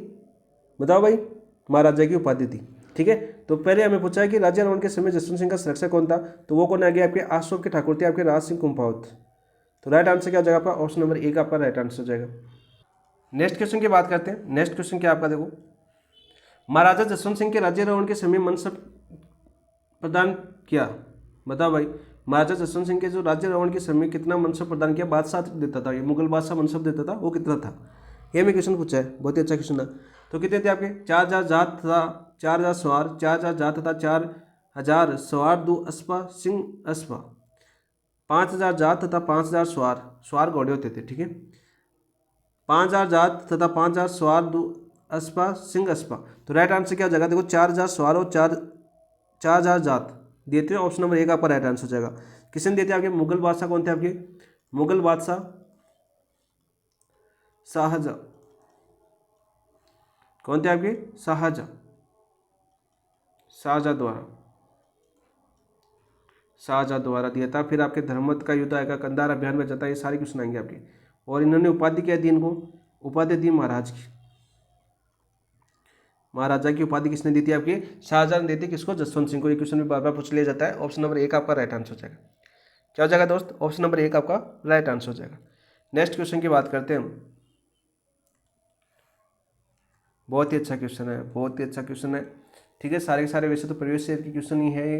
बताओ भाई, महाराजा की उपाधि दी। ठीक है, तो पहले हमें पूछा है कि राजा रावण के समय जसवंत सिंह का संरक्षक कौन था, तो वो कौन आ गया? आपके अशोक के ठाकुर थे, आपके राज सिंह कुंभावत। तो राइट आंसर क्या हो जाएगा आपका? ऑप्शन नंबर ए का आपका राइट आंसर हो जाएगा। नेक्स्ट क्वेश्चन की बात करते हैं। नेक्स्ट क्वेश्चन क्या आपका देखो, महाराजा जसवंत सिंह के राजा रावण के समय मनसब प्रदान किया। बताओ भाई, महाराजा जसवंत सिंह के जो राज्य रावण के समय कितना मनसब प्रदान किया? बादशाह देता था, ये मुगल बादशाह मनसब देता था, वो कितना था? ये मैं क्वेश्चन पूछा है, बहुत ही अच्छा क्वेश्चन है। तो कितने थे आपके? 4,000 जात तथा 4,000 सवार, 4,000 जात तथा 4,000 सवार दो अस्पा सिंह अस्पा, 5,000 जात तथा 5,000 सवार, सवार घोड़े होते थे। ठीक है, 5,000 जात तथा 5,000 सवार दो अस्पा सिंह अस्पा। तो राइट आंसर क्या हो जाएगा? देखो 4,000 सवार और 4,000 जात देते हैं। ऑप्शन नंबर ए का आपका राइट आंसर हो जाएगा। किसने देते आपके? मुगल बादशाह कौन थे आपके? मुगल बादशाह शाहजहाँ। कौन थे आपके? शाहजहाँ। शाहजहाँ द्वारा, शाहजहाँ द्वारा दिया था। फिर आपके धर्मत का युद्ध आएगा, कंधार अभियान में जाता है, ये सारे क्वेश्चन आएंगे आपके। और इन्होंने उपाधि क्या दी इनको? उपाधि दी महाराज की। महाराजा की उपाधि किसने दी थी आपके? शाहजहाँ ने दी थी। किसको? जसवंत सिंह को। ये क्वेश्चन भी बार बार पूछ लिया जाता है। ऑप्शन नंबर ए का आपका राइट आंसर हो जाएगा। क्या हो जाएगा दोस्त? ऑप्शन नंबर ए का आपका राइट आंसर हो जाएगा। नेक्स्ट क्वेश्चन की बात करते हैं हम। बहुत ही अच्छा क्वेश्चन है, बहुत ही अच्छा क्वेश्चन है। ठीक है, सारे के सारे वैसे तो प्रीवियस ईयर की क्वेश्चन ही है ये,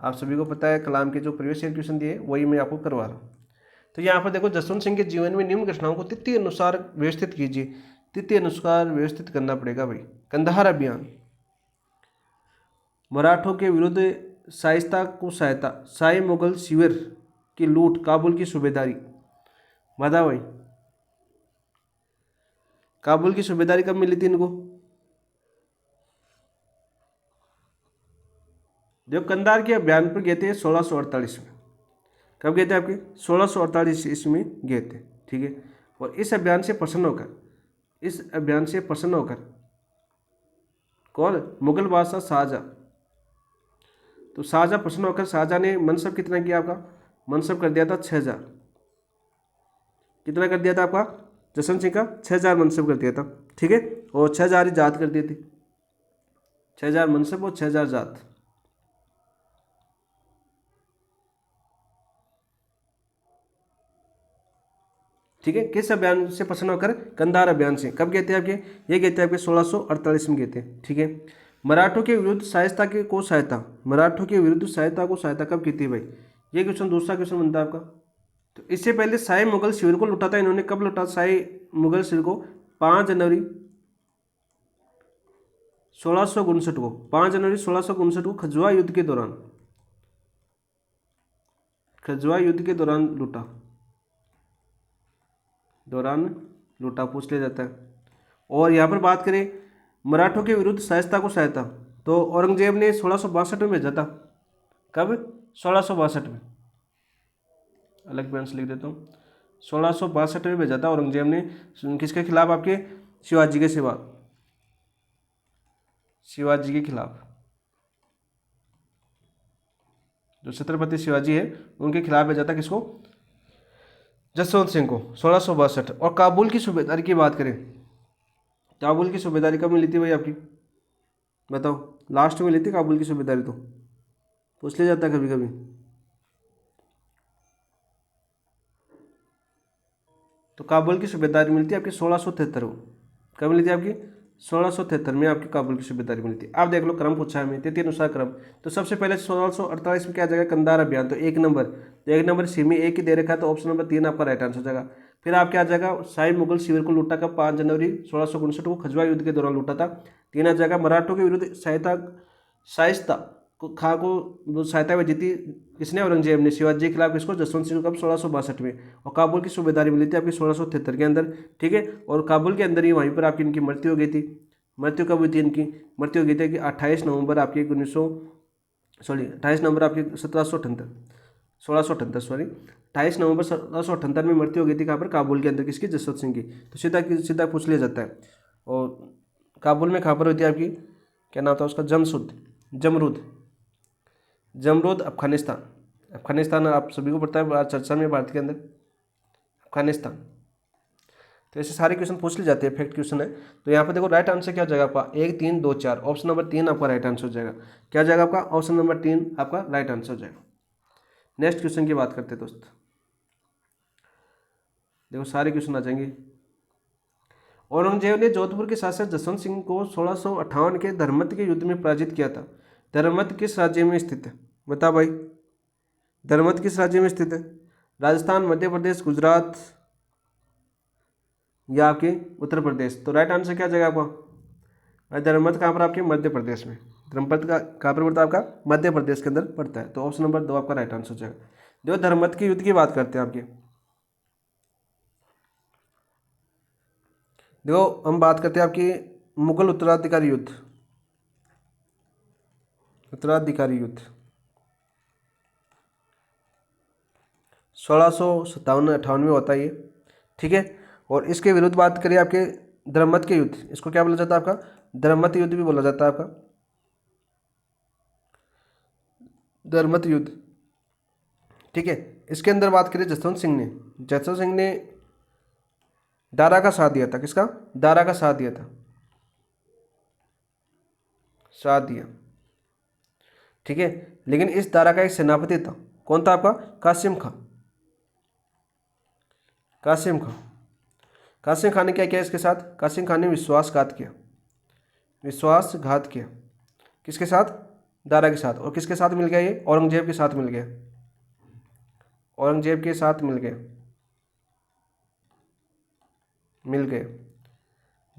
आप सभी को पता है। कलाम के जो प्रीवियस ईयर क्वेश्चन दिए वही मैं आपको करवा रहा हूँ। तो यहाँ पर देखो, जसवंत सिंह के जीवन में निम्न घटनाओं को तिथि अनुसार व्यवस्थित कीजिए। तिथि अनुसार व्यवस्थित करना पड़ेगा भाई। कंधार अभियान, मराठों के विरुद्ध शाइस्ता को सहायता, शाही मुगल शिविर की लूट, काबुल की सूबेदारी। बताओ भाई, काबुल की सूबेदारी कब मिली थी इनको? जो कंधार के अभियान पर गए थे 1648 में। कब गए थे आपके? 1648 ईस्वी में गए थे। ठीक है, और इस अभियान से प्रसन्न होकर, इस अभियान से प्रसन्न होकर कौन? मुगल बादशाह शाहजहाँ। तो शाहजहाँ प्रसन्न होकर शाहजहाँ ने मनसब कितना किया आपका? मनसब कर दिया था 6,000। कितना कर दिया था आपका? जसवंत सिंह का 6,000 मनसब कर दिया था। ठीक है, और 6,000 ही जात कर दिए थे। 6,000 मनसब और 6,000 जात। ठीक है, किस अभियान से प्रसन्न होकर? कंधार अभियान से। कब गए थे आपके? ये गए थे आपके 1648 में गए थे। ठीक है, मराठों के विरुद्ध सहायता के को सहायता, मराठों के विरुद्ध सहायता को सहायता कब की थी भाई? ये क्वेश्चन दूसरा क्वेश्चन बनता है आपका। तो इससे पहले शाही मुगल शिविर को लूटा था इन्होंने। कब लूटा शाही मुगल शिविर को? 5 जनवरी 1659 को। 5 जनवरी 1659 को खजुआ युद्ध के दौरान, खजुआ युद्ध के दौरान लूटा, दौरान लूटा पूछ लिया जाता है। और यहाँ पर बात करें मराठों के विरुद्ध शाइस्ता को सहायता, तो औरंगजेब ने 1662 में भेजा था। कब? 1662 में। अलग पेन से लिख देता हूँ। 1662 में भेजा था औरंगजेब ने। किसके खिलाफ? आपके शिवाजी के सिवा, शिवाजी के खिलाफ। जो छत्रपति शिवाजी है उनके खिलाफ भेजा था। किसको? जसवंत सिंह को 1662। और काबुल की सूबेदारी की बात करें, काबुल की सूबेदारी कब मिली थी भाई आपकी? बताओ, लास्ट में मिली थी काबुल की सूबेदारी, तो पूछ लिया जाता है कभी कभी। तो काबुल की सूबेदारी मिलती है आपकी 1673 को। कब मिली थी आपकी? 1673 में आपकी काबुल की सूबेदारी मिली थी। आप देख लो, क्रम पूछा है हमें, तिथि अनुसार क्रम। तो सबसे पहले 1648 में क्या आ जाएगा? कंधार अभियान। तो 1 नंबर, तो 1 नंबर सी में एक ही दे रखा है, तो ऑप्शन नंबर 3 आपका राइट आंसर हो जाएगा। फिर आप क्या आ जाएगा? शाही मुगल शिविर को लूटा कब? 5 जनवरी 1659 को खजुआ युद्ध के दौरान लूटा था। 3 आ जाएगा मराठों के विरुद्ध सहायता, शाइस्ता को खां को सहायता में जीती किसने? औरंगजेब ने। शिवाजी के खिलाफ किसको? जसवंत सिंह को। कब? 1662 में। और काबुल की सूबेदारी मिली थी आपकी 1673 के अंदर। ठीक है, और काबुल के अंदर ही वहीं पर आपकी इनकी मृत्यु हो गई थी। मृत्यु कब हुई थी इनकी? मृत्यु हो गई थी कि 28 नवंबर आपकी 28 नवंबर आपकी 1778, 1678 सॉरी, 28 नवंबर 1778 में मृत्यु हो गई थी कहाँ पर, काबुल के अंदर, किसकी, जसवंत सिंह की। तो सीधा सीधा पूछ लिया जाता है। और काबुल में कहाँ पर हुई थी आपकी, क्या नाम था उसका, जमरूद अफगानिस्तान। अफगानिस्तान आप सभी को पता है, चर्चा में भारत के अंदर अफगानिस्तान। तो ऐसे सारे क्वेश्चन पूछ लिए जाते हैं, फैक्ट क्वेश्चन है। तो यहाँ पर देखो राइट आंसर क्या हो जाएगा आपका, 1 3 2 4, ऑप्शन नंबर 3 आपका राइट आंसर हो जाएगा। क्या हो जाएगा आपका, ऑप्शन नंबर 3 आपका राइट आंसर हो जाएगा। नेक्स्ट क्वेश्चन की बात करते हैं दोस्त। देखो सारे क्वेश्चन आ जाएंगे। औरंगजेब ने जोधपुर के शासक जसवंत सिंह को 1658 के धर्मत के युद्ध में पराजित किया था। धर्मत किस राज्य में स्थित है, बता भाई, धर्मत किस राज्य में स्थित है, राजस्थान, मध्य प्रदेश, गुजरात या आपके उत्तर प्रदेश। तो राइट आंसर क्या जाएगा आपका, धर्मत कहाँ पर, आपके मध्य प्रदेश में। धर्मत का कहाँ पर पड़ता है आपका, मध्य प्रदेश के अंदर पड़ता है। तो ऑप्शन नंबर 2 आपका राइट आंसर हो जाएगा। देखो धर्मत के युद्ध की बात करते हैं आपके। देखो हम बात करते हैं आपकी मुगल उत्तराधिकारी युद्ध, उत्तराधिकारी युद्ध 1657-58 में होता है ये, ठीक है। और इसके विरुद्ध बात करिए आपके धर्मत के युद्ध, इसको क्या बोला जाता है आपका, धर्मत युद्ध भी बोला जाता है आपका, धर्मत युद्ध, ठीक है। इसके अंदर बात करिए जसवंत सिंह ने दारा का साथ दिया था, किसका, दारा का साथ दिया था, साथ दिया, ठीक है। लेकिन इस दारा का एक सेनापति था, कौन था आपका, कासिम खां। कासिम खान ने क्या किया इसके साथ, कासिम खान ने विश्वासघात किया, किसके साथ, दारा के साथ। और किसके साथ मिल गया ये, औरंगजेब के साथ मिल गया, औरंगजेब के साथ मिल गए,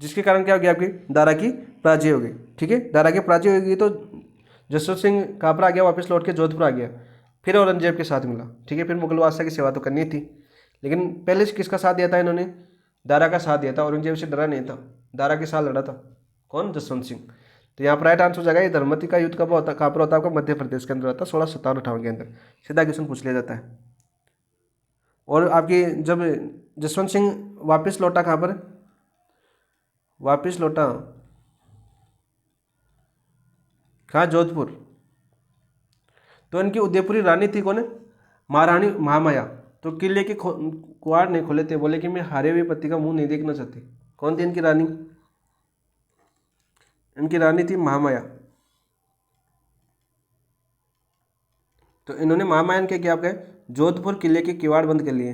जिसके कारण क्या हो गया, आपकी दारा की पराजय हो गई, ठीक है। दारा की पराजय हो गई तो जसवंत सिंह कहाँ पर आ गया, वापस लौट के जोधपुर आ गया, फिर औरंगजेब के साथ मिला, ठीक है। फिर मुगल बादशाह की सेवा तो करनी थी, लेकिन पहले से किसका साथ दिया था इन्होंने, दारा का साथ दिया था, औरंगजेब से डरा नहीं था, दारा के साथ लड़ा था, कौन, जसवंत सिंह। तो यहाँ पर राइट आंसर हो जाएगा, ये धर्मती का युद्ध कब होता, कहाँ पर होता है आपका, मध्य प्रदेश के अंदर होता है, 1657-58 के अंदर। सीधा क्वेश्चन पूछ लिया जाता है। और आपकी जब जसवंत सिंह वापस लौटा, कहाँ पर वापस लौटा, कहाँ, जोधपुर। तो इनकी उदयपुरी रानी थी कौन, महारानी महामाया। तो किले के कुआर नहीं खोले थे, बोले कि मैं हारे हुए पति का मुंह नहीं देखना चाहती। कौन थी इनकी रानी, इनकी रानी थी महामाया। तो इन्होंने महामाया ने क्या किया, जोधपुर किले के किवाड़ बंद कर लिए,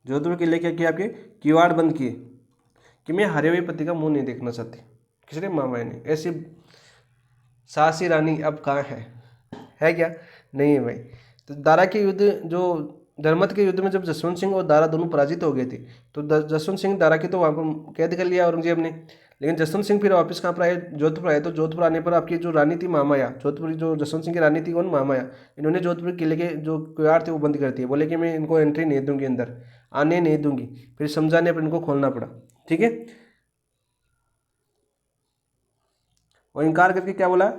जोधपुर किले क्या किया, आपके किवाड़ बंद किए कि मैं हारे हुए पति का मुंह नहीं देखना चाहती, किसने, महामाया ने। ऐसी साहसी रानी अब कहाँ है क्या, नहीं है भाई। तो दारा के युद्ध, जो धर्मत के युद्ध में जब जसवंत सिंह और दारा दोनों पराजित हो गए थे, तो जसवंत सिंह दारा की तो वहाँ पर कैद कर लिया औरंगजेब ने। लेकिन जसवंत सिंह फिर वापस कहाँ पर आए, जोधपुर आए। तो जोधपुर आने पर आपकी जो रानी थी महामाया, जोधपुर जो जसवंत सिंह की रानी थी कौन, महामाया, इन्होंने जोधपुर किले के जो किवाड़ थे वो बंद कर दिए, बोले कि मैं इनको एंट्री नहीं दूंगी, अंदर आने नहीं दूंगी। फिर समझाने पर इनको खोलना पड़ा, ठीक है। और इनकार करके क्या बोला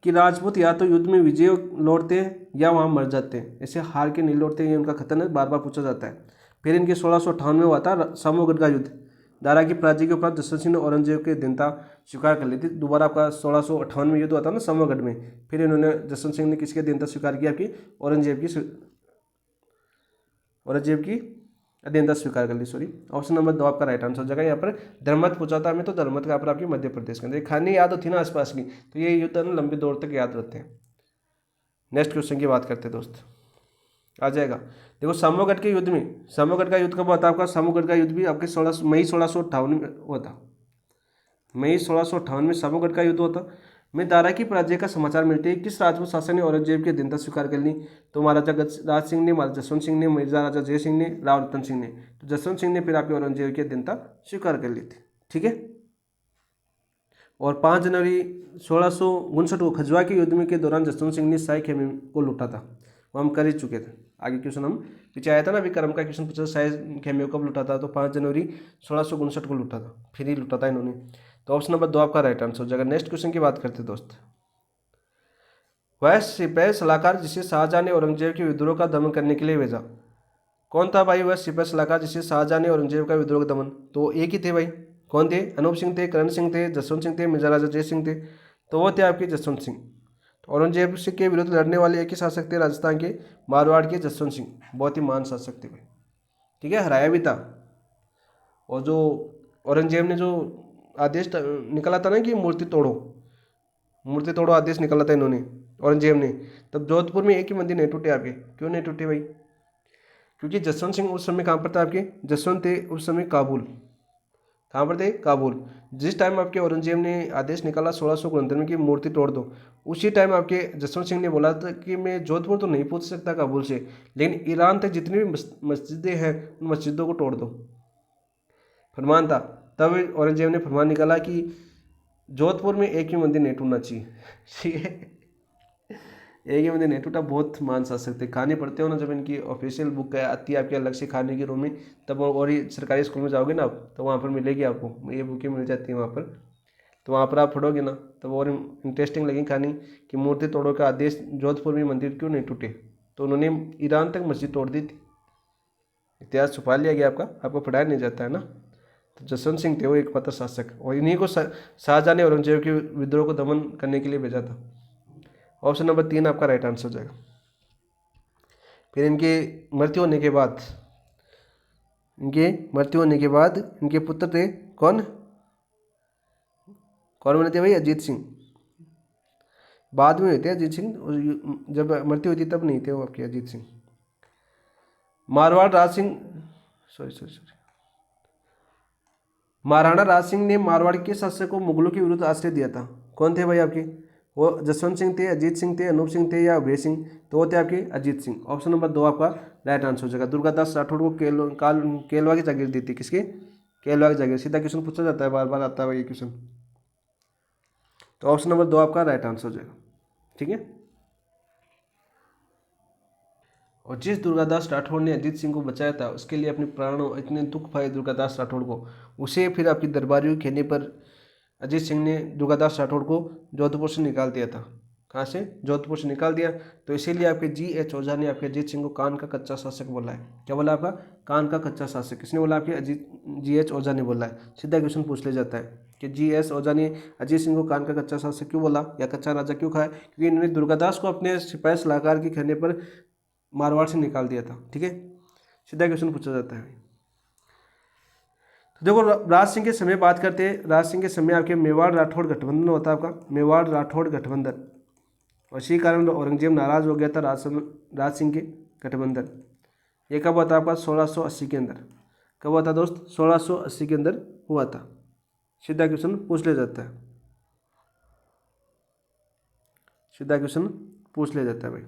कि राजपूत या तो युद्ध में विजय लौटते हैं या वहाँ मर जाते हैं, ऐसे हार के नहीं लौटते, ये उनका कथन है, बार बार पूछा जाता है। फिर इनके 1658 में हुआ था समूहगढ़ का युद्ध। दारा की पराजय के उपरांत जसवंत सिंह ने औरंगजेब की अधीनता स्वीकार कर ली थी। दोबारा आपका 1658 में युद्ध हुआ था ना समूहगढ़ में, फिर इन्होंने, जसवंत सिंह ने किसकी अधीनता स्वीकार की, आपकी औरंगजेब की अधीनता स्वीकार कर ली, सॉरी। ऑप्शन नंबर 2 आपका राइट आंसर हो जाएगा। यहाँ पर धर्मत पूछा था हमें, तो धर्मत का पर आपकी मध्य प्रदेश के अंदर खानी याद होती ना आसपास की, तो ये युद्ध ना लंबे दौर तक याद रहते हैं। नेक्स्ट क्वेश्चन की बात करते हैं दोस्त, आ जाएगा। देखो समूहगढ़ के युद्ध में, समूहगढ़ का युद्ध कब हुआ था आपका, समूहगढ़ का युद्ध भी आपके 16 मई 1658 में हुआ था, मई 1658 में समूहगढ़ का युद्ध हुआ था। में दारा की पराजय का समाचार मिलते ही किस राजपूत शासक ने औरंगजेब की अधीनता स्वीकार कर ली, तो महाराजा गजराज सिंह ने, महाराजा जसवंत सिंह ने, मिर्जा राजा जय सिंह ने, राव रतन सिंह ने। तो जसवंत सिंह ने फिर आपके औरंगजेब की अधीनता स्वीकार कर ली थी, ठीक है। और 5 जनवरी 1659 को खजुआ के युद्ध में के दौरान जसवंत सिंह ने शाही खेमे को लूटा था, वो हम कर ही चुके थे। आगे क्वेश्चन हम पीछे आया था ना, अभी कर्म का क्वेश्चन पूछा, शाही खेमे को कब लूटा था, तो 5 जनवरी 1659 को लूटा था, फिर ही लूटा था इन्होंने। तो ऑप्शन नंबर 2 आपका राइट आंसर हो जाएगा। नेक्स्ट क्वेश्चन की बात करते हैं दोस्त। वह सिपाही सलाहकार जिसे शाहजहां ने औरंगजेब के विद्रोह का दमन करने के लिए भेजा। कौन था भाई वह सिपाही सलाहकार जिसे शाहजहां ने औरंगजेब का विद्रोह का दमन? तो एक ही थे भाई। कौन थे? अनूप सिंह थे, करण सिंह थे, जसवंत सिंह थे, मिर्जा राजा जय सिंह थे। तो वो थे आपके जसवंत सिंह। तो औरंगजेब के विरुद्ध लड़ने वाले एक ही शासक थे राजस्थान के, मारवाड़ के जसवंत सिंह। बहुत ही महान शासक थे भाई, ठीक है, हराया भी था। और जो औरंगजेब ने जो आदेश निकाला था ना कि मूर्ति तोड़ो आदेश निकाला था इन्होंने, औरंगजेब ने, तब जोधपुर में एक ही मंदिर नहीं टूटे आपके। क्यों नहीं टूटे भाई? क्योंकि जसवंत सिंह उस समय कहाँ पर था आपके? जसवंत थे उस समय काबुल। कहाँ पर थे? काबुल। जिस टाइम आपके औरंगजेब ने आदेश निकाला 1669 में कि मूर्ति तोड़ दो, उसी टाइम आपके जसवंत सिंह ने बोला था कि मैं जोधपुर तो नहीं पहुंच सकता काबुल से, लेकिन ईरान तक जितनी भी मस्जिदें हैं उन मस्जिदों को तोड़ दो। फरमान था। तब औरंगजेब ने फरमान निकाला कि जोधपुर में एक भी मंदिर नहीं टूटना चाहिए। ठीक है, एक ही मंदिर नहीं टूटा। बहुत मान शासक थे। खाने पड़ते हो ना जब इनकी ऑफिशियल बुक आती है आपके अलग से खाने की रूम में, तब और ये सरकारी स्कूल में जाओगे ना आप, तो वहाँ पर मिलेगी आपको, ये बुकें मिल जाती हैं वहाँ पर। तो वहाँ पर आप पढ़ोगे ना तब और इंटरेस्टिंग लगेगी कहानी कि मूर्ति तोड़ो का आदेश, जोधपुर में मंदिर क्यों नहीं टूटे? तो उन्होंने ईरान तक मस्जिद तोड़ दी थी। इतिहास छुपा लिया गया आपको पढ़ाया नहीं जाता है ना। तो जसवंत सिंह थे वो एक पत्र शासक, और इन्हीं को शाहजहां ने औरंगजेब के विद्रोह को दमन करने के लिए भेजा था। ऑप्शन नंबर 3 आपका राइट आंसर हो जाएगा। फिर इनके मृत्यु होने के बाद इनके पुत्र थे कौन? कौन बने थे भाई? अजीत सिंह। बाद में हुए थे अजीत सिंह, जब मृत्यु हुई थी तब नहीं थे वो आपके अजीत सिंह। मारवाड़ राज सिंह, सॉरी, महाराणा राज सिंह ने मारवाड़ के शासक को मुगलों के विरुद्ध आश्रय दिया था। कौन थे भाई आपके? वो जसवंत सिंह थे, अजीत सिंह थे, अनूप सिंह थे या अभय सिंह? तो वो थे आपके अजीत सिंह। ऑप्शन नंबर 2 आपका राइट आंसर हो जाएगा। दुर्गादास राठौड़ को केलवा की जागीर दी थी। किसकी? केलवा की जागीर। सीधा क्वेश्चन पूछा जाता है, बार बार आता है ये क्वेश्चन। तो ऑप्शन नंबर 2 आपका राइट आंसर हो जाएगा, ठीक है। और जिस दुर्गादास राठौड़ ने अजीत सिंह को बचाया था, उसके लिए अपने प्राणों इतने दुख पाए दुर्गादास राठौड़ को, उसे फिर आपकी दरबारियों के कहने पर अजीत सिंह ने दुर्गादास राठौड़ को जोधपुर से निकाल दिया था। कहाँ से? जोधपुर से निकाल दिया। तो इसीलिए आपके जी.एच. ओझा ने आपके अजीत सिंह को कान का कच्चा शासक बोला है। क्या बोला आपका? कान का कच्चा शासक। किसने बोला? आपके जी.एच. ओझा ने बोला है। सीधा क्वेश्चन पूछ लिया जाता है कि जी.एस. ओझा ने अजीत सिंह को कान का कच्चा शासक क्यों बोला या कच्चा राजा क्यों खाया? क्योंकि इन्होंने दुर्गादास को अपने सिपाही सलाहकार के कहने पर मारवाड़ से निकाल दिया था, ठीक है। सीधा क्वेश्चन पूछा जाता है। तो देखो, राज सिंह के समय बात करते हैं। राज सिंह के समय आपके मेवाड़ राठौड़ गठबंधन होता है आपका, मेवाड़ राठौड़ गठबंधन। और इसी कारण औरंगजेब नाराज हो गया था राज सिंह के गठबंधन। ये कब हुआ था आपका? 1680 के अंदर। कब हुआ था दोस्त? 1680 के अंदर हुआ था। सीधा क्वेश्चन पूछ लिया जाता है, सीधा क्वेश्चन पूछ लिया जाता है भाई।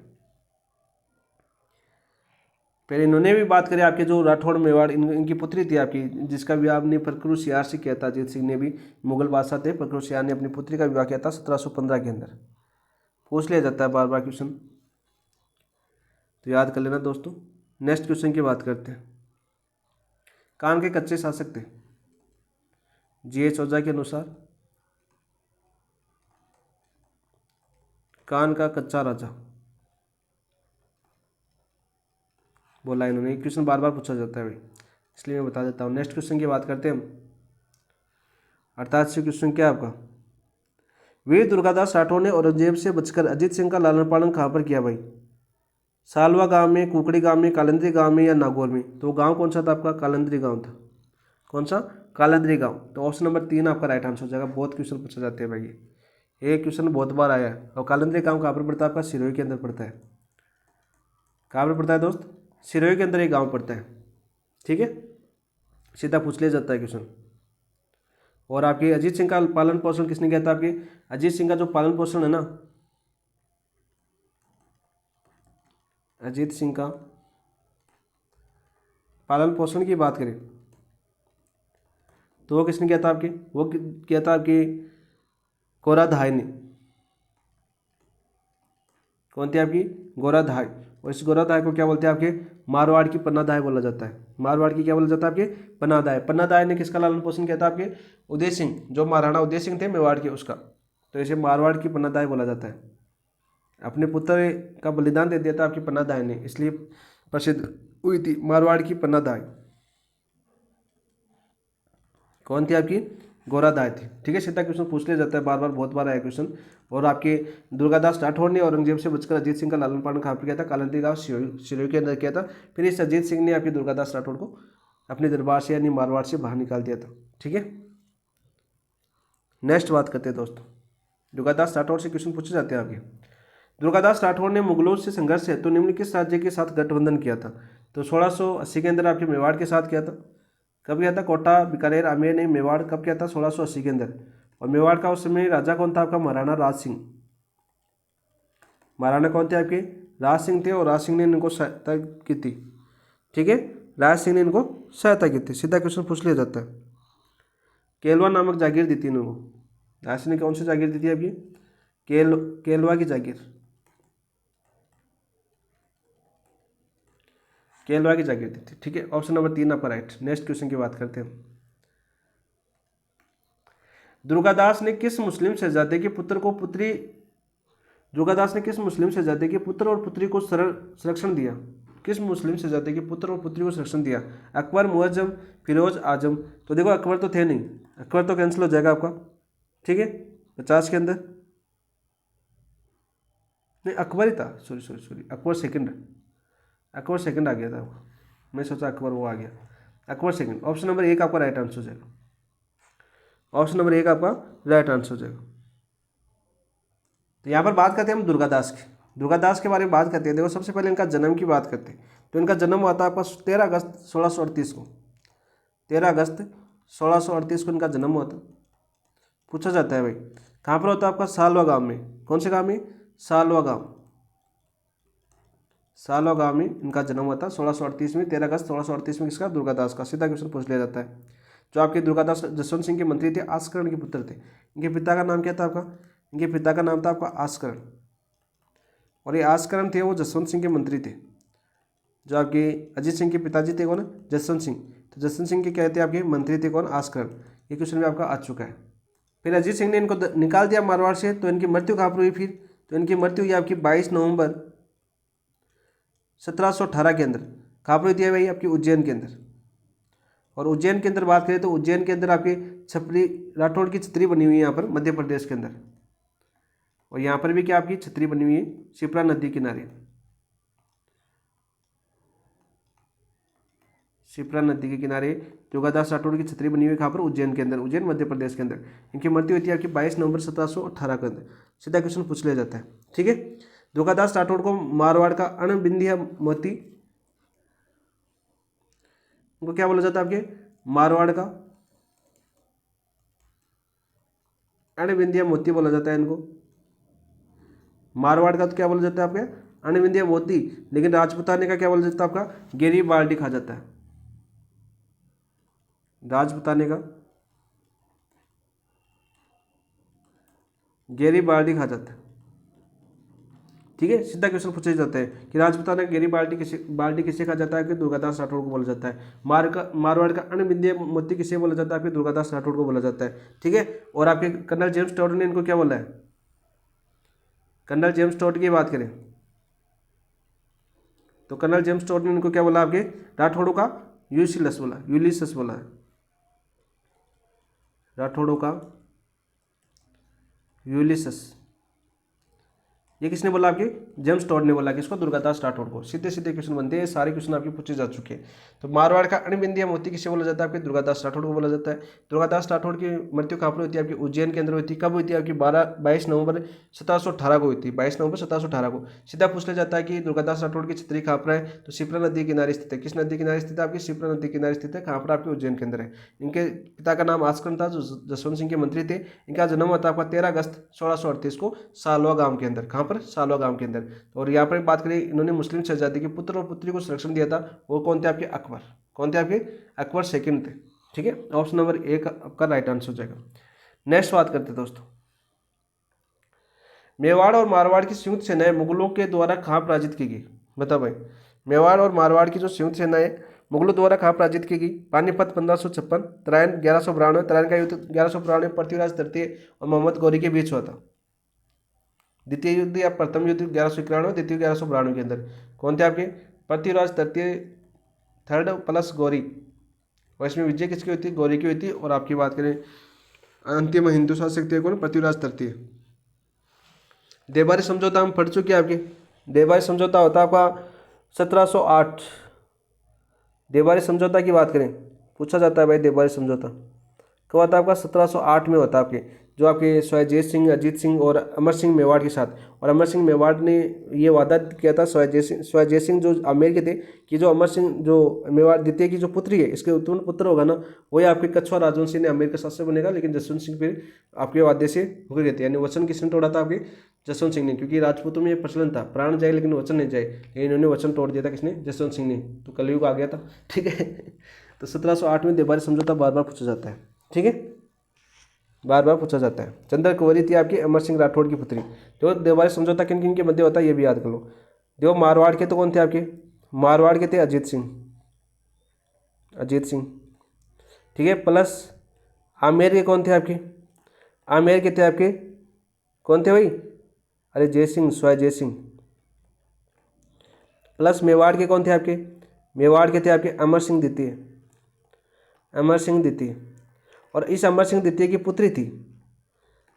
पहले इन्होंने भी बात करी आपके जो राठौड़ मेवाड़, इनकी पुत्री थी आपकी, जिसका विवाह आपने प्रकृ सियार से किया था। अजीत सिंह ने भी, मुगल बादशाह थे प्रकृ सियार ने अपनी पुत्री का विवाह किया था 1715 के अंदर। पूछ लिया जाता है बार बार क्वेश्चन, तो याद कर लेना दोस्तों। नेक्स्ट क्वेश्चन की बात करते हैं। कान के कच्चे शासक थे जी.एच. ओझा के अनुसार, कान का कच्चा राजा बोला इन्होंने। क्वेश्चन बार बार पूछा जाता है भाई, इसलिए मैं बता देता हूँ। नेक्स्ट क्वेश्चन की बात करते हैं हम। 88 क्वेश्चन क्या है आपका? वीर दुर्गादास राठौड़ ने औरंगजेब से बचकर अजीत सिंह का लालन पालन कहाँ पर किया भाई? सालवा गांव में, कुकड़ी गांव में, कालंद्री गांव में या नागौर में? तो गांव कौन सा था आपका? कालंद्री गांव था। कौन सा? कालंद्री गांव। तो ऑप्शन नंबर 3 आपका राइट आंसर हो जाएगा। बहुत क्वेश्चन पूछे जाते हैं भाई, ये क्वेश्चन बहुत बार आया है। और कालंद्री गांव कहाँ पर पड़ता है आपका? सिरोही के अंदर पड़ता है। कहाँ पर पड़ता है दोस्त? सिरोही के अंदर एक गाँव पड़ता है, ठीक है। सीधा पूछ लिया जाता है क्वेश्चन। और आपके अजीत सिंह का पालन पोषण किसने किया था? आपके अजीत सिंह का जो पालन पोषण है ना, अजीत सिंह का पालन पोषण की बात करें तो वो किसने किया था आपके? वो किया था आपके गोराधाय ने। कौन थी आपकी? गोराधाय। और इस गोराधाय को क्या बोलते हैं आपके? मारवाड़ की पन्नाधाय बोला जाता है। मारवाड़ की क्या बोला जाता है आपके? पन्नाधाय। पन्नाधाय ने किसका लालन पोषण किया था आपके? उदय सिंह, जो महाराणा उदय सिंह थे मेवाड़ के, उसका। तो इसे मारवाड़ की पन्नाधाय बोला जाता है। अपने पुत्र का बलिदान दे दिया था आपकी पन्नादाई ने, इसलिए प्रसिद्ध हुई थी मारवाड़ की पन्नादाई। कौन थी आपकी? गोरादाई थी। ठीक है, सीधा क्वेश्चन पूछ लिया जाता है बार बार, बहुत बार आया क्वेश्चन। और आपके दुर्गादास राठौड़ ने औरंगजेब से बचकर अजीत सिंह का लालन पालन कहाँ पर किया था? कालंदी गांव सिरोही के अंदर किया था। फिर इस अजीत सिंह ने आपके दुर्गादास राठौड़ को अपने दरबार से यानी मारवाड़ से बाहर निकाल दिया था। ठीक है, नेक्स्ट बात करते हैं दोस्तों। दुर्गादास राठौड़ से क्वेश्चन पूछे जाते हैं आपके। दुर्गादास राठौड़ ने मुगलों से संघर्ष हेतु निम्न किस राज्य के साथ गठबंधन किया था? तो 1680 के अंदर आपके मेवाड़ के साथ किया था। कब किया था? कोटा, बीकानेर, आमेर ने मेवाड़ कब किया था? 1680 के अंदर। और मेवाड़ का उस समय राजा कौन था आपका? महाराणा राज सिंह। महाराणा कौन थे आपके? राज सिंह थे। और राज सिंह ने इनको सहायता की थी। ठीक है, राज सिंह ने इनको सहायता की थी। सीधा क्वेश्चन पूछ लिया जाता है। केलवा नामक जागीर दी थी इनको। राज सिंह ने कौन सी जागीर दी थी आपकी? केलवा की जागीर। केलवा की जागीर दी थी। ठीक है, ऑप्शन नंबर 3 आपका राइट। नेक्स्ट क्वेश्चन की बात करते हैं। दुर्गादास ने किस मुस्लिम शहजादे के पुत्र को पुत्री दुर्गादास ने किस मुस्लिम शहजादे के पुत्र और पुत्री को संरक्षण दिया? किस मुस्लिम शहजादे के पुत्र और पुत्री को संरक्षण दिया? अकबर, मुअज्जम, फिरोज आजम। तो देखो अकबर तो थे नहीं, अकबर तो कैंसिल हो जाएगा आपका। ठीक है, 50 के अंदर नहीं, अकबर ही था। सॉरी, अकबर सेकंड आ गया था आपका। मैं सोचा अकबर वो आ गया, अकबर सेकंड। ऑप्शन नंबर 1 आपका राइट आंसर हो जाएगा। ऑप्शन नंबर 1 आपका राइट आंसर हो जाएगा। तो यहाँ पर बात करते हैं हम दुर्गादास की। दुर्गादास के बारे में बात करते हैं। देखो सबसे पहले इनका जन्म की बात करते हैं। तो इनका जन्म हुआ था आपका 13 अगस्त 1638 को। 13 अगस्त 1638 को इनका जन्म हुआ था। पूछा जाता है भाई कहाँ पर होता है आपका? सालवा गांव में। कौन से गांव में? सालवा गांव में इनका जन्म हुआ था 1638 में। 13 अगस्त 1638 में किसका? दुर्गादास का। सीधा क्वेश्चन पूछ लिया जाता है। जो आपके दुर्गादास जसवंत सिंह के मंत्री थे, आस्करण के पुत्र थे। इनके पिता का नाम क्या था आपका? इनके पिता का नाम था आपका आस्करण। और ये आस्करण थे वो जसवंत सिंह के मंत्री थे। जो आपके अजीत सिंह के पिताजी थे कौन? जसवंत सिंह। तो जसवंत सिंह के क्या थे आपके? मंत्री थे कौन? आस्करण। ये क्वेश्चन भी आपका आ चुका है। फिर अजीत सिंह ने इनको निकाल दिया मारवाड़ से। तो इनकी मृत्यु कहाँ पर हुई फिर? तो इनकी मृत्यु हुई आपकी 22 नवंबर 1718 के अंदर। कहाँ पर हुई थी भाई? आपकी उज्जैन के अंदर। और उज्जैन के अंदर बात करें तो उज्जैन के अंदर आपकी छपरी राठौड़ की छतरी बनी हुई है यहाँ पर मध्य प्रदेश के अंदर। और यहाँ पर भी क्या आपकी छतरी बनी हुई है? शिप्रा नदी किनारे। शिप्रा नदी के किनारे दुर्गादास राठौड़ की छतरी बनी हुई है। कहाँ पर? उज्जैन के अंदर, उज्जैन मध्य प्रदेश के अंदर। इनकी मृत्यु हुई थी आपकी 22 नवंबर 1718 के अंदर। सीधा क्वेश्चन पूछ लिया जाता है। ठीक है, दुर्गादास राठौड़ को मारवाड़ का अणबिंदिया मोती, उनको क्या बोला जाता है आपके? मारवाड़ का अणबिंदिया मोती बोला जाता है इनको। मारवाड़ का तो क्या बोला जाता है आपके? अणबिंदिया मोती। लेकिन राजपुताने का क्या बोला जाता है आपका? गेरीबाल्डी कहा जाता है। राजपुताने का गेरीबाल्डी कहा जाता है। ठीक है, सीधा क्वेश्चन पूछा जाता है कि राजपुताना गेरीबाल्डी किसे कहा जाता है? कि दुर्गादास राठौड़ को बोला जाता है। मारवाड़ का अणबिंदिया मोती किसे बोला जाता है? आपके दुर्गादास राठौड़ को बोला जाता है। ठीक है, और आपके कर्नल जेम्स टॉड ने इनको क्या बोला है? कर्नल जेम्स टॉड की बात करें तो कर्नल जेम्स टॉड ने इनको क्या बोला? आपके राठौड़ों का यूलिसस बोला है। राठौड़ों का यूलिसस, ये किसने बोला? आपके जेम्स टॉड ने बोला। किसको? दुर्गादास राठौड़ को। सीधे सीधे क्वेश्चन बनते हैं, सारे क्वेश्चन आपके पूछे जा चुके हैं। तो मारवाड़ का अणबिंदिया मोती किसे बोला जाता है? आपके दुर्गादास राठौड़ को बोला जाता है। दुर्गादास राठौड़ की मृत्यु कहाँ पर हुई थी? आपकी उज्जैन के अंदर हुई थी। कब हुई थी? आपकी 22 नवंबर 1718 को हुई थी। 22 नवंबर 1718 को। सीधा पूछ लिया जाता है कि दुर्गादास राठौड़ की छतरी कहाँ पर है? तो शिप्रा नदी किनारे स्थित है। किस नदी किनारे स्थित है? आपकी शिप्रा नदी किनारे स्थित है। कहाँ पर? आपके उज्जैन के अंदर है। इनके पिता का नाम आस्करण था, जो जसवंत सिंह के मंत्री थे। इनका जन्म हुआ था आपका 13 अगस्त 1638 को सालवा गांव के अंदर। कहाँ पर? सालवा गांव के अंदर। और यहाँ पर बात करें, इन्होंने मुस्लिम शहजादे के पुत्र और पुत्री को संरक्षण दिया था। वो कौन थे? आपके अकबर। कौन थे आपके? अकबर सेकंड थे। ठीक है, ऑप्शन नंबर 1 आपका राइट आंसर हो जाएगा। नेक्स्ट बात करते हैं दोस्तों। मेवाड़ और मारवाड़ की संयुक्त सेनाएं मुगलों के द्वारा कहाँ पराजित की गई? बताओ भाई, मेवाड़ और मारवाड़ की जो संयुक्त सेनाएं मुगलों द्वारा कहाँ पराजित की गई? पानीपत 1556, तराइन 1192। तराइन का युद्ध 1192 पृथ्वीराज तृतीय और मोहम्मद गौरी के बीच हुआ था। द्वितीय युद्ध या प्रथम युद्ध 1191, द्वितीय 1192 के अंदर। कौन थे आपके? पृथ्वीराज तृतीय, थर्ड प्लस गौरी, और इसमें विजय किसकी हुई थी? गौरी की हुई थी। और आपकी बात करें अंतिम हिंदू शासक थे कौन? पृथ्वीराज तृतीय। देवबारी समझौता हम पढ़ चुके हैं आपके। देवबारी समझौता होता है आपका 1708। देवबारी समझौता की बात करें, पूछा जाता है भाई देवबारी समझौता कब होता है आपका? 1708 में होता है आपके, जो आपके स्वयं सिंह, अजीत सिंह और अमर सिंह मेवाड़ के साथ। और अमर सिंह मेवाड़ ने ये वादा किया था स्वयं सिंह जो आमेर के थे कि जो अमर सिंह जो मेवाड़ द्वितीय की जो पुत्री है, इसके उत्तम पुत्र होगा ना, वही आपके कछुआ राजवंशी ने आमेर का शासक बनेगा। लेकिन जसवंत सिंह फिर आपके वादे से मुकर गए थे, यानी वचन किसने तोड़ा था? आपके जसवंत सिंह ने, क्योंकि राजपूतों में ये प्रचलन था प्राण जाए लेकिन वचन नहीं जाए, लेकिन इन्होंने वचन तोड़ दिया था। किसने? जसवंत सिंह ने। तो कलयुग आ गया था, ठीक है। तो 1708 में देवबारी समझौता बार बार पूछा जाता है, ठीक है, बार बार पूछा जाता है। चंद्र कुंवरी थी आपकी अमर सिंह राठौड़ की पुत्री। तो देवबारी समझौता किन किन के मध्य होता है ये भी याद कर लो। देखो मारवाड़ के तो कौन थे आपके? मारवाड़ के थे अजीत सिंह, अजीत सिंह, ठीक है। प्लस आमेर के कौन थे आपके? आमेर के थे आपके कौन थे भाई? अरे जय सिंह, स्वयं जय सिंह। प्लस मेवाड़ के कौन थे आपके? मेवाड़ के थे आपके अमर सिंह द्वितीय, अमर सिंह द्वितीय। और इस अमर सिंह द्वितीय की पुत्री थी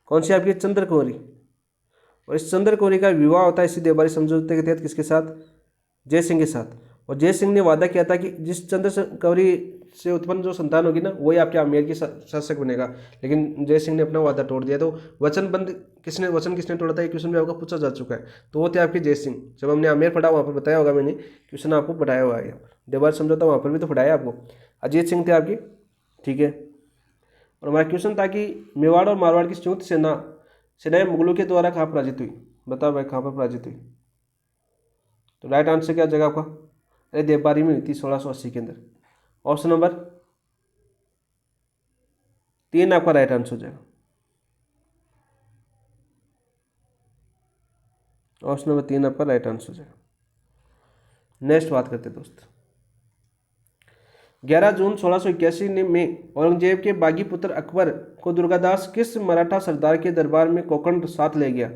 कौन सी आपकी? चंद्र कुंवरी। और इस चंद्र कुंवरी का विवाह होता है इसी देवबारी समझौते के तहत किसके साथ? जय सिंह के साथ। और जय सिंह ने वादा किया था कि जिस चंद्र कुंवरी से उत्पन्न जो संतान होगी ना, वही आपके आमेर की शासक बनेगा। लेकिन जय सिंह ने अपना वादा तोड़ दिया। तो वचन किसने तोड़ा था? ये क्वेश्चन भी आपका पूछा जा चुका है। तो वो थे आपके जय सिंह। जब हमने आमेर पढ़ा वहाँ पर बताया होगा मैंने, क्वेश्चन आपको पढ़ाया हुआ है यहाँ पर। देवबारी समझौता वहाँ पर भी तो पढ़ाया आपको। अजीत सिंह थे आपके, ठीक है। और हमारा क्वेश्चन था कि मेवाड़ और मारवाड़ की संयुक्त सेनाएं मुगलों के द्वारा कहाँ पराजित हुई? बताओ भाई कहाँ पर पराजित हुई? तो राइट आंसर क्या जगह आपका? अरे देवबारी में हुई थी 1680 के अंदर। ऑप्शन नंबर 3 आपका राइट आंसर हो जाएगा। ऑप्शन नंबर 3 आपका राइट आंसर हो जाएगा। नेक्स्ट बात करते हैं दोस्त। 11 जून 1681 में औरंगजेब के बागी पुत्र अकबर को दुर्गादास किस मराठा सरदार के दरबार में कोकण साथ ले गया?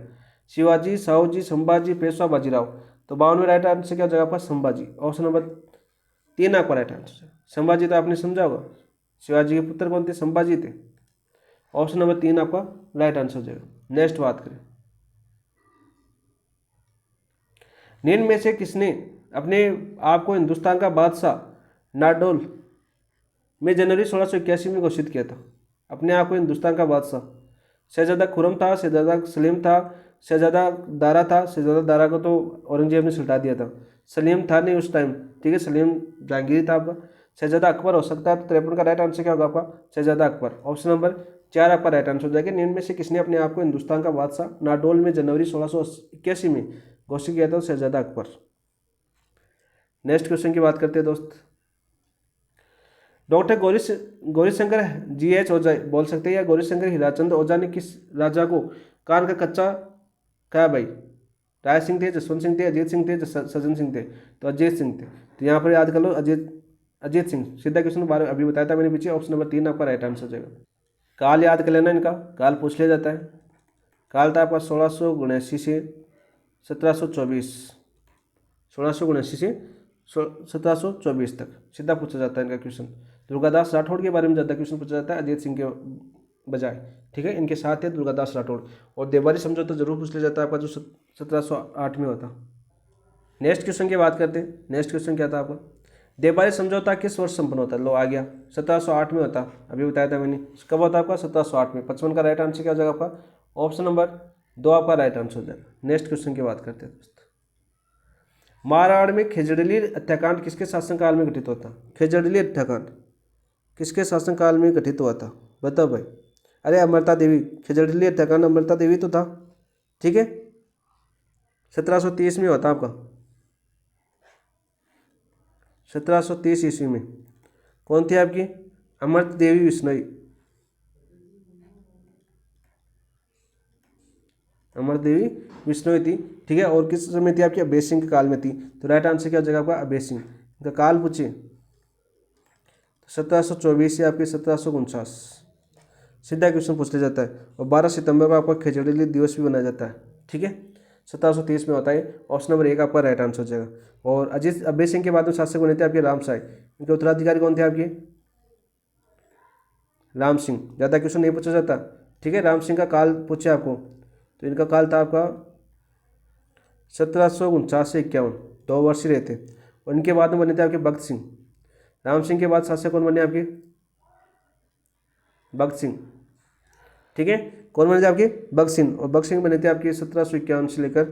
शिवाजी, साहूजी, संभाजी, पेशवा, बाजीराव। तो 52 में राइट आंसर क्या जगह आपका? संभाजी। ऑप्शन नंबर 3 आपका राइट आंसर है। संभाजी तो आपने समझा होगा, शिवाजी के पुत्र कौन थे? संभाजी थे। ऑप्शन नंबर 3 आपका राइट आंसर हो जाएगा। नेक्स्ट बात करें, निम्न में से किसने अपने आप को हिंदुस्तान का बादशाह नाडोल में जनवरी 1681 में घोषित किया था? अपने आप को हिंदुस्तान का बादशाह। शहजादा खुरम था, शहजादा सलीम था, शहजादा दारा था। शहजादा दारा को तो औरंगजेब ने सुलटा दिया था, सलीम था नहीं उस टाइम, ठीक है, सलीम जहांगीर था आपका। शहजादा अकबर हो सकता है। तो 53 का राइट आंसर क्या होगा आपका? शहजादा अकबर। ऑप्शन नंबर 4 आपका राइट आंसर हो जाएगा। निम्न में से किसने अपने आप को हिंदुस्तान का बादशाह नाडोल में जनवरी 1681 में घोषित किया था? शहजादा अकबर। नेक्स्ट क्वेश्चन की बात करते हैं दोस्त। डॉक्टर गौरीशंकर GH ओझा बोल सकते हैं, या गौरीशंकर हीराचंद ओझा ने किस राजा को कान का कच्चा कहा भाई? राय सिंह थे, जसवंत सिंह थे, अजीत सिंह थे, सज्जन सिंह थे। तो अजीत सिंह थे। तो यहाँ पर याद कर लो अजीत सिंह। सीधा क्वेश्चन बारे अभी बताया था मैंने पीछे। ऑप्शन नंबर 3 आपका राइट आंसर हो जाएगा। काल याद कर लेना इनका, काल पूछ लिया जाता है। काल था आपका 1679 से 1724, 1679 से 1724 तक सीधा पूछा जाता है इनका क्वेश्चन। दुर्गादास राठौड़ के बारे में ज़्यादा क्वेश्चन पूछा जाता है अजीत सिंह के बजाय, ठीक है। इनके साथ है दुर्गादास राठौड़। और देवबारी समझौता जरूर पूछ लिया जाता है आपका, जो 1708 में होता। नेक्स्ट क्वेश्चन की बात करते हैं। नेक्स्ट क्वेश्चन क्या था आपका? देवबारी समझौता किस वर्ष संपन्न होता है? लो आ गया, 1708 में होता। अभी बताया था मैंने, कब होता है आपका? 1708 में। 55 का राइट आंसर क्या हो जाएगा आपका? ऑप्शन नंबर 2 आपका राइट आंसर हो जाएगा। नेक्स्ट क्वेश्चन की बात करते हैं दोस्त। मारवाड़ में खेजड़ली हत्याकांड किसके शासनकाल में घटित होता? खेजड़ली हत्याकांड किसके शासनकाल में घटित हुआ था? बताओ भाई। अरे अमृता देवी, खेजड़ली हत्याकांड अमृता देवी तो था, ठीक है। 1730 में होता आपका, 1730 ईस्वी में। कौन थी आपकी? अमृता देवी बिश्नोई। अमृता देवी बिश्नोई थी, ठीक है। और किस समय थी आपकी? अभय सिंह के काल में थी। तो राइट आंसर क्या हो जाएगा आपका? अभय सिंह। इनका काल पूछिए 1724 से आपके 1749, सीधा क्वेश्चन पूछ लिया जाता है। और 12 सितंबर को आपका खेजड़ली दिवस भी मनाया जाता है, ठीक है, 1730 में होता है। ऑप्शन नंबर 1 आपका राइट आंसर हो जाएगा। और अभय सिंह के बाद में शासक बने थे आपके रामसाई, इनके उत्तराधिकारी कौन थे आपके? राम सिंह। ज़्यादा क्वेश्चन नहीं पूछा जाता, ठीक है। राम सिंह का काल पूछे आपको, तो इनका काल था आपका 1749 से 51, 2 वर्ष ही रहते। और इनके बाद में बने थे आपके भगत सिंह। राम सिंह के बाद शासक कौन बने आपके? भगत सिंह, ठीक है। कौन बने थे आपके? भगत सिंह। और भगत सिंह बने थे आपके 1751 से लेकर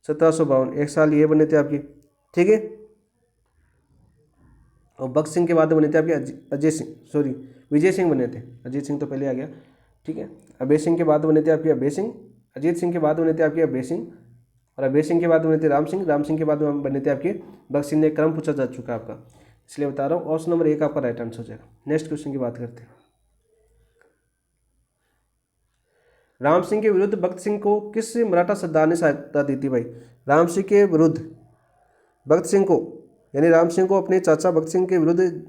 1752, 1 साल ये बने थे आपके, ठीक है। और भगत सिंह के बाद बने थे आपके अजय सिंह, सॉरी विजय सिंह बने थे। अजय सिंह तो पहले आ गया, ठीक है। अभय सिंह के बाद बने थे आपके अभय सिंह। अजीत सिंह के बाद बने थे आपके अभय सिंह। और अभय सिंह के बाद बने थे राम सिंह। राम सिंह के बाद बने थे आपके भगत सिंह। ने क्रम पूछा जा चुका है आपका, इसलिए बता रहा हूँ। ऑप्शन नंबर 1 आपका राइट आंसर हो जाएगा। नेक्स्ट क्वेश्चन की बात करते हैं। राम सिंह के विरुद्ध भगत सिंह को किस मराठा सरदार ने सहायता दी थी भाई? राम सिंह के विरुद्ध भगत सिंह को, यानी राम सिंह को अपने चाचा भगत सिंह के विरुद्ध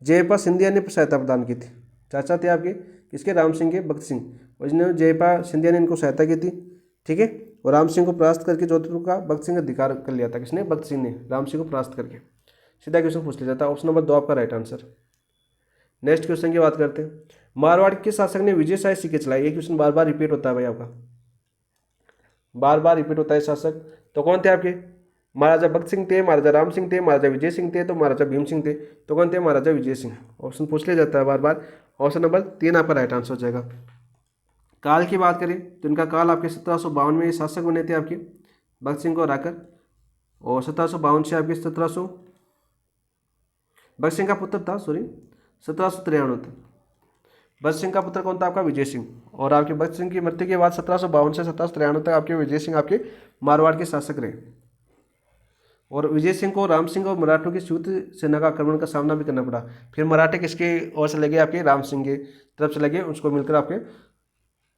जयपा सिंधिया ने सहायता प्रदान की थी। चाचा थे आपके किसके? राम सिंह के भगत सिंह। और जिन्होंने जयपा सिंधिया ने इनको सहायता की थी, ठीक है। और राम सिंह को परास्त करके जोधपुर का भगत सिंह अधिकार कर लिया था। किसने? भगत सिंह ने राम सिंह को परास्त करके। सीधा क्वेश्चन पूछ लिया जाता है। ऑप्शन नंबर 2 आपका राइट आंसर। नेक्स्ट क्वेश्चन की बात करते हैं। मारवाड़ के शासक ने विजयशाही सिक्के चलाए। ये क्वेश्चन बार बार रिपीट होता है भाई आपका, बार बार रिपीट होता है। शासक तो कौन थे आपके? महाराजा भगत सिंह थे, महाराजा राम सिंह थे, महाराजा विजय सिंह थे, तो महाराजा भीम सिंह थे। तो कौन थे? महाराजा विजय सिंह। ऑप्शन पूछ लिया जाता है बार बार। ऑप्शन नंबर 3 आपका राइट आंसर हो जाएगा। काल की बात करें तो इनका काल आपके 1752 में शासक बने थे आपके भगत सिंह को हराकर। और 1752 से आपके 1700 भगत सिंह का पुत्र था, सॉरी 1793 तक। भगत सिंह का पुत्र कौन था आपका? विजय सिंह। और आपके भगत सिंह की मृत्यु के बाद 1752 से 1793 तक आपके विजय सिंह आपके मारवाड़ के शासक रहे। और विजय सिंह को राम सिंह और मराठों की संयुक्त सेना का आक्रमण का सामना भी करना पड़ा। फिर मराठे किसके ओर से लगे? आपके राम सिंह के तरफ से लगे, उसको मिलकर आपके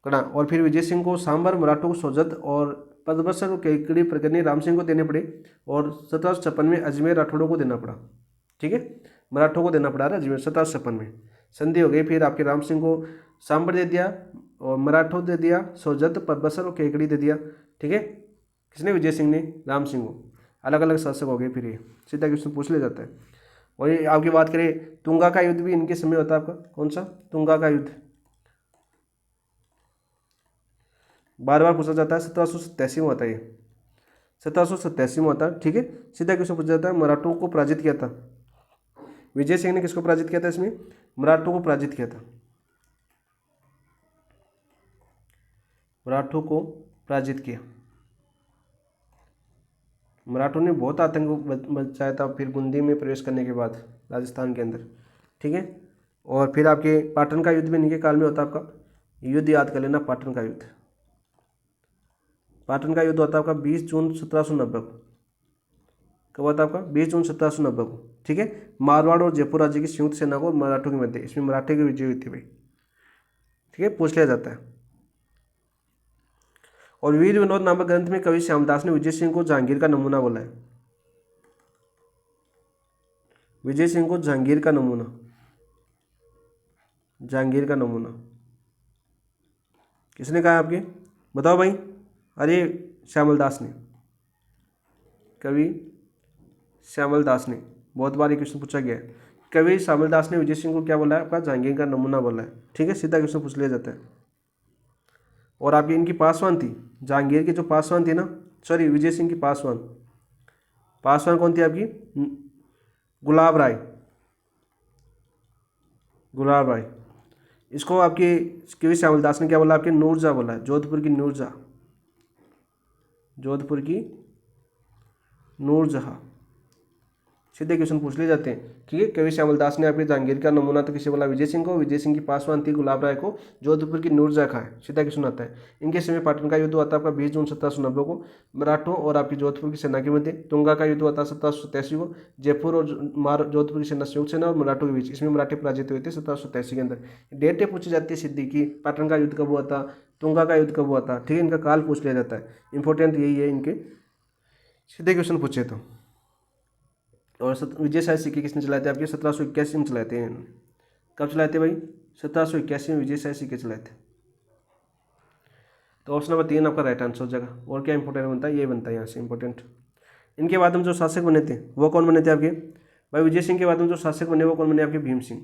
कड़ा। और फिर विजय सिंह को सांबर, मराठों को सोजत और पदबसर और केकड़ी प्रकरणी राम सिंह को देने पड़े। और 1756 में अजमेर राठौड़ों को देना पड़ा, ठीक है। मराठों को देना पड़ा रहा अजमेर 1756 में संधि हो गई। फिर आपके राम सिंह को सांबर दे दिया और मराठों दे दिया, सोजत, पदबसर और केकड़ी दे दिया, ठीक है। किसने? विजय सिंह ने राम सिंह को। अलग अलग शासक हो गए। फिर ये सीधा क्वेश्चन पूछ लिया जाता है। और ये आपकी बात करें, तुंगा का युद्ध भी इनके समय होता है आपका। कौन सा? तुंगा का युद्ध बार बार पूछा जाता है। 1787 में होता है, ये 1787 में होता है, ठीक है। सीधा क्वेश्चन पूछा जाता है। मराठों को पराजित किया था विजय सिंह ने। किसको पराजित किया था इसमें? मराठों को पराजित किया था। मराठों को पराजित किया। मराठों ने बहुत आतंक मचाया था फिर बूंदी में प्रवेश करने के बाद राजस्थान के अंदर, ठीक है। और फिर आपके पाटन का युद्ध भी इनके काल में होता है आपका। युद्ध याद कर लेना, पाटन का युद्ध। पाटन का युद्ध होता है आपका 20 जून 1790 को। कब होता है आपका? 20 जून 1790 को, ठीक है। मारवाड़ और जयपुर राज्य की संयुक्त सेना को मराठों के मध्य, इसमें मराठे की विजय हुई थी भाई, ठीक है। पूछ लिया जाता है। और वीर विनोद नामक ग्रंथ में कवि श्यामदास ने विजय सिंह को जहांगीर का नमूना बोला है। विजय सिंह को जहांगीर का नमूना, जहांगीर का नमूना किसने कहा आपके? बताओ भाई। अरे श्यामल दास ने, कवि श्यामल दास ने। बहुत बार ये क्वेश्चन पूछा गया है। कवि श्यामल दास ने विजय सिंह को क्या बोला है आपका? जहांगीर का नमूना बोला है, ठीक है। सीधा क्वेश्चन पूछ लिया जाता है। और आपकी इनकी पासवान थी, जहांगीर की जो पासवान थी ना, सॉरी विजय सिंह की पासवान, पासवान कौन थी आपकी? गुलाब राय, गुलाब राय। इसको आपके कवि श्यामल दास ने क्या बोला आपके? नूरजहाँ बोला है, जोधपुर की नूरजहाँ, जोधपुर की नूरजहाँ। सीधे क्वेश्चन पूछ लिए जाते हैं, ठीक है। कवि श्यामल दास ने आपके जहांगीर का नमूना तो किसे बोला? विजय सिंह को। विजय सिंह की पासवान थी गुलाब राय को जोधपुर की नूरजहाँ कहा है। सीधा क्वेश्चन आता है। इनके समय पाटन का युद्ध हुआ था आपका 20 जून 1790 को मराठों और आपकी जोधपुर की सेना के मध्य। तुंगा का युद्ध हुआ था 1787 को जयपुर और जोधपुर की सेना, संयुक्त सेना और मराठों के बीच। इसमें मराठे पराजित हुए थे 1787 के अंदर। डेटें पूछी जाती है सिद्धि की, पाटन का युद्ध कब हुआ था, तुंगा का युद्ध कब हुआ था, ठीक है। इनका काल पूछ लिया जाता है। इंपॉर्टेंट यही है इनके सीधे क्वेश्चन पूछे तो। और विजयशाही सिक्के किसने चलाए थे आपके? 1781 में चलाए थे इन्होंने। कब चलाए थे भाई? 1781 में विजयशाही सिक्के चलाए थे। तो ऑप्शन नंबर 3 आपका राइट आंसर हो जाएगा। और क्या इंपॉर्टेंट बनता है, ये बनता है यहाँ से इंपॉर्टेंट। इनके बाद में जो शासक बने थे वो कौन बने थे आपके, भाई विजय सिंह के बाद में जो शासक बने वो कौन बने आपके, भीम सिंह।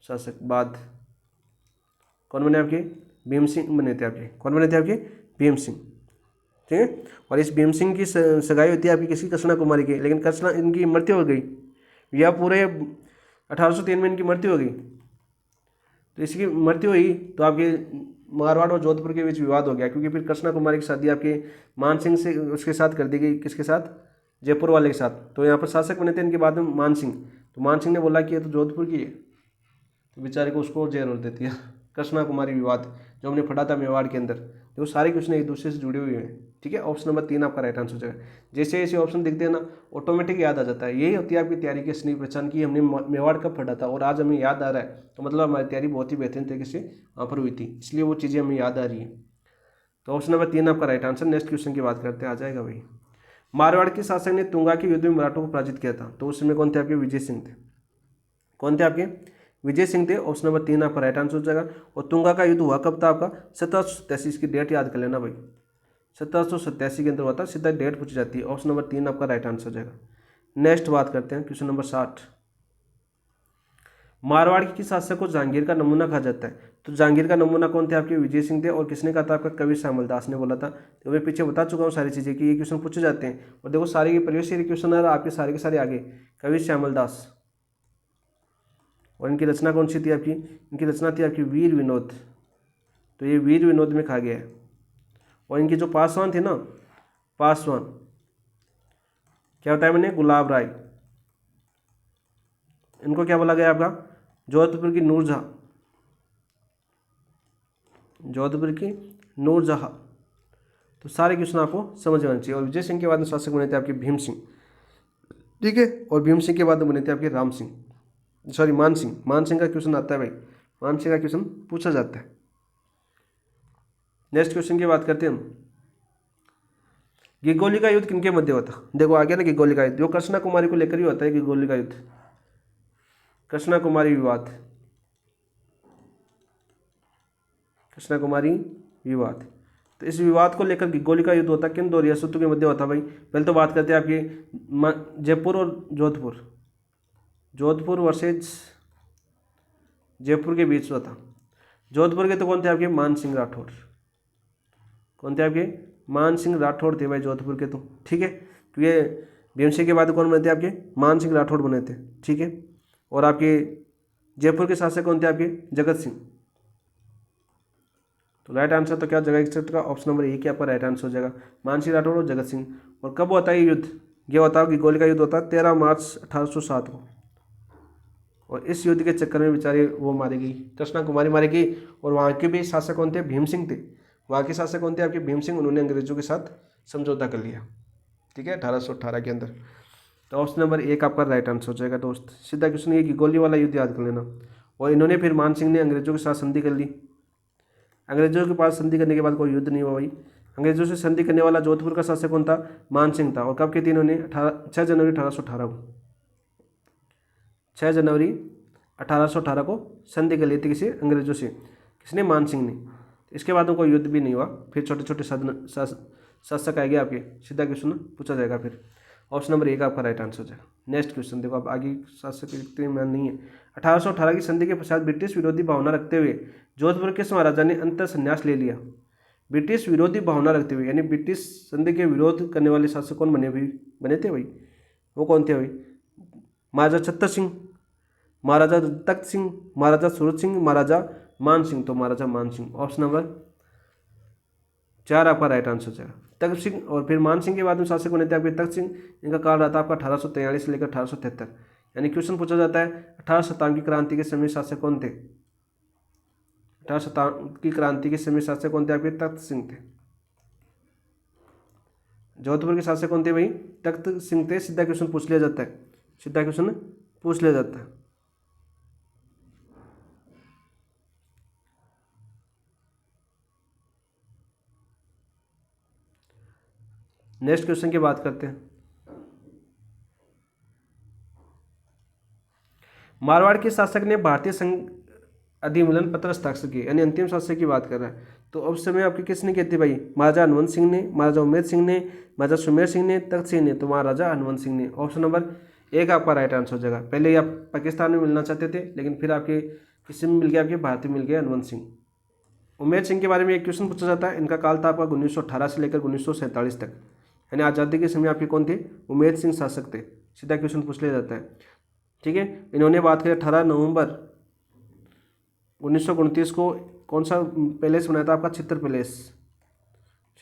शासक बाद कौन बने आपके, भीम सिंह बने थे आपके। कौन बने थे आपके, भीम सिंह। ठीक है। और इस भीम सिंह की सगाई होती है आपकी किसी, कृष्णा कुमारी की, लेकिन कृष्णा इनकी मृत्यु हो गई, या पूरे 1803 में इनकी मृत्यु हो गई। तो इसकी मृत्यु हुई तो आपके मारवाड़ और जोधपुर के बीच विवाद हो गया, क्योंकि फिर कृष्णा कुमारी की शादी आपके मान सिंह से उसके साथ कर दी गई, किसके साथ, जयपुर वाले के साथ। तो यहाँ पर शासक बने थे इनके बाद में मान सिंह। तो मान सिंह ने बोला कि ये तो जोधपुर की है, तो बेचारे को उसको जेल हो देती है। कृष्णा कुमारी विवाद जो हमने पढ़ा था मेवाड़ के अंदर, तो सारे क्वेश्चन एक दूसरे से जुड़े हुए हैं। ठीक है, ऑप्शन नंबर 3 आपका राइट आंसर हो जाएगा। जैसे जैसे ऑप्शन दिखते हैं ना, ऑटोमेटिक याद आ जाता है। यही होती है आपकी तैयारी की असली पहचान की हमने मेवाड़ कब पढ़ा था और आज हमें याद आ रहा है, तो मतलब हमारी तैयारी बहुत ही बेहतरीन तरीके से वहाँ पर हुई थी, इसलिए वो चीज़ें हमें याद आ रही है। तो ऑप्शन नंबर 3 आपका राइट आंसर। नेक्स्ट क्वेश्चन की बात करते हैं, आ जाएगा भाई। मारवाड़ के शासक ने तुंगा के युद्ध में मराठों को पराजित किया था, तो उस समय कौन थे आपके, विजय सिंह थे। कौन थे आपके, विजय सिंह थे। ऑप्शन नंबर 3 आपका राइट आंसर हो जाएगा। और तुंगा का युद्ध हुआ कब था आपका, 1787। इसकी डेट याद कर लेना भाई, 1787 के अंदर हुआ था, सीधा डेट पूछी जाती है। ऑप्शन नंबर 3 आपका राइट आंसर हो जाएगा। नेक्स्ट बात करते हैं क्वेश्चन नंबर 60। मारवाड़ के शासक को जहांगीर का नमूना कहा जाता है, तो जहांगीर का नमूना कौन थे आपके, विजय सिंह थे। और किसने कहा था आपका, कवि श्यामल दास ने बोला था। तो मैं पीछे बता चुका हूँ सारी चीज़ें कि ये क्वेश्चन पूछे जाते हैं। और देखो सारे ये प्रीवियस ईयर क्वेश्चन है आपके सारे के सारे आगे, कवि श्यामल दास। और इनकी रचना कौन सी थी आपकी, इनकी रचना थी आपकी वीर विनोद। तो ये वीर विनोद में खा गया है। और इनके जो पासवान थे ना, पासवान क्या बताया मैंने, गुलाब राय। इनको क्या बोला गया आपका, जोधपुर की नूरजहां, जोधपुर की नूरजहां। तो सारे क्वेश्चन आपको समझ आना चाहिए। और विजय सिंह के बाद में शासक बने थे आपके भीम सिंह। ठीक है। और भीम सिंह के बाद में बने थे आपके राम सिंह, सॉरी मान सिंह। मान सिंह का क्वेश्चन आता है भाई, मान सिंह का क्वेश्चन पूछा जाता है। नेक्स्ट क्वेश्चन की बात करते हैं हम। गिगोली का युद्ध किनके मध्य होता, देखो आ गया ना गिगोली का युद्ध, जो कृष्णा कुमारी को लेकर ही होता है गिगोली का युद्ध, कृष्णा कुमारी विवाद, कृष्णा कुमारी विवाद। तो इस विवाद को लेकर गिगोली का युद्ध होता है, किन दो रियासतों के मध्य होता है भाई। पहले तो बात करते हैं आपकी जयपुर और जोधपुर, जोधपुर वर्सेज जयपुर के बीच होता। जोधपुर के तो कौन थे आपके, मान सिंह राठौर। कौन थे आपके, मान सिंह राठौड़ थे भाई जोधपुर के। तो ठीक है, तो ये भीम सिंह के बाद कौन बने थे आपके, मान सिंह राठौड़ बने थे। ठीक है। और आपके जयपुर के शासक कौन थे आपके, जगत सिंह। तो राइट आंसर तो क्या हो जाएगा, एक्सेप्ट का ऑप्शन नंबर 1 आपका राइट आंसर हो जाएगा, मान सिंह राठौड़ और जगत सिंह। और कब होता है ये युद्ध, ये होता है गिगोली का युद्ध होता है 13 मार्च 1807 को। और इस युद्ध के चक्कर में बेचारे वो मारी गई, कृष्णा कुमारी मारी गई। और वहाँ के भी शासक कौन थे, भीम सिंह थे। वहाँ के शासक कौन थे आपके, भीम सिंह। उन्होंने अंग्रेजों के साथ समझौता कर लिया। ठीक है, 1818 के अंदर। तो ऑप्शन नंबर 1 आपका राइट आंसर हो जाएगा दोस्त। सीधा क्वेश्चन ये गिगोली वाला युद्ध याद कर लेना। और इन्होंने फिर मान सिंह ने अंग्रेजों के साथ संधि कर ली। अंग्रेजों के पास संधि करने के बाद कोई युद्ध नहीं हुआ भाई। अंग्रेजों से संधि करने वाला जोधपुर का शासक कौन था, मान सिंह था। और कब की थी इन्होंने, 6 जनवरी 1818 को, 6 जनवरी 1818 को संधि कर ली थी किसी अंग्रेजों से, किसने, मान सिंह ने। इसके बाद में कोई युद्ध भी नहीं हुआ। फिर छोटे छोटे शासक आएंगे आपके, सीधा क्वेश्चन पूछा जाएगा। फिर ऑप्शन नंबर 1 आपका राइट आंसर हो जाएगा। नेक्स्ट क्वेश्चन देखो, आप आगे शासक इतने मान नहीं है। 1818 की संधि के पश्चात ब्रिटिश विरोधी भावना रखते हुए जोधपुर के महाराजा ने अंत संन्यास ले लिया। ब्रिटिश विरोधी भावना रखते हुए, यानी ब्रिटिश संधि के विरोध करने वाले शासक कौन बने थे भाई, वो कौन थे भाई, महाराजा छत्तर सिंह, महाराजा तख्त सिंह, महाराजा सूरत सिंह, महाराजा मान सिंह। तो महाराजा मान सिंह, ऑप्शन नंबर 4 आपका राइट आंसर हो जाएगा। तख्त सिंह और फिर मान सिंह के बाद में शासक बने थे आपके तख्त सिंह। इनका काल रहा था आपका 1843 से लेकर 1873। यानी क्वेश्चन पूछा जाता है 18 शताब्दी की क्रांति के समय शासक कौन थे, 18 शताब्दी की क्रांति के समय शासक कौन थे आपके, तख्त सिंह थे। जोधपुर के शासक कौन थे भाई, तख्त सिंह थे। सीधा क्वेश्चन पूछ लिया जाता है, सीधा क्वेश्चन पूछ लिया जाता है। नेक्स्ट क्वेश्चन की बात करते हैं। मारवाड़ के शासक ने भारतीय संघ अधिमिलन पत्र हस्ताक्षर किए, यानी अंतिम शासक की बात कर रहा है। तो उस समय आपके किसने किए थे भाई? महाराजा हनुमंत सिंह ने, महाराजा उमेद सिंह ने, महाराजा सुमेर सिंह ने, तख्त सिंह ने। तो महाराजा हनुमंत सिंह ने। ऑप्शन नंबर एक आपका राइट आंसर हो जाएगा। पहले ही आप पाकिस्तान में मिलना चाहते थे, लेकिन फिर आपके किसी में मिल गया? आपके भारत में मिल गया, हनुमंत सिंह। उमेद सिंह के बारे में एक क्वेश्चन पूछा जाता है। इनका काल था आपका 1918 से लेकर 1947 तक, यानी आज़ादी के समय आपके कौन थे? उमेद सिंह शासक थे। सीधा क्वेश्चन पूछ लिया जाता है, ठीक है। इन्होंने बात करें 18 नवंबर 1929 को कौन सा पैलेस बनाया था? आपका चित्र पैलेस।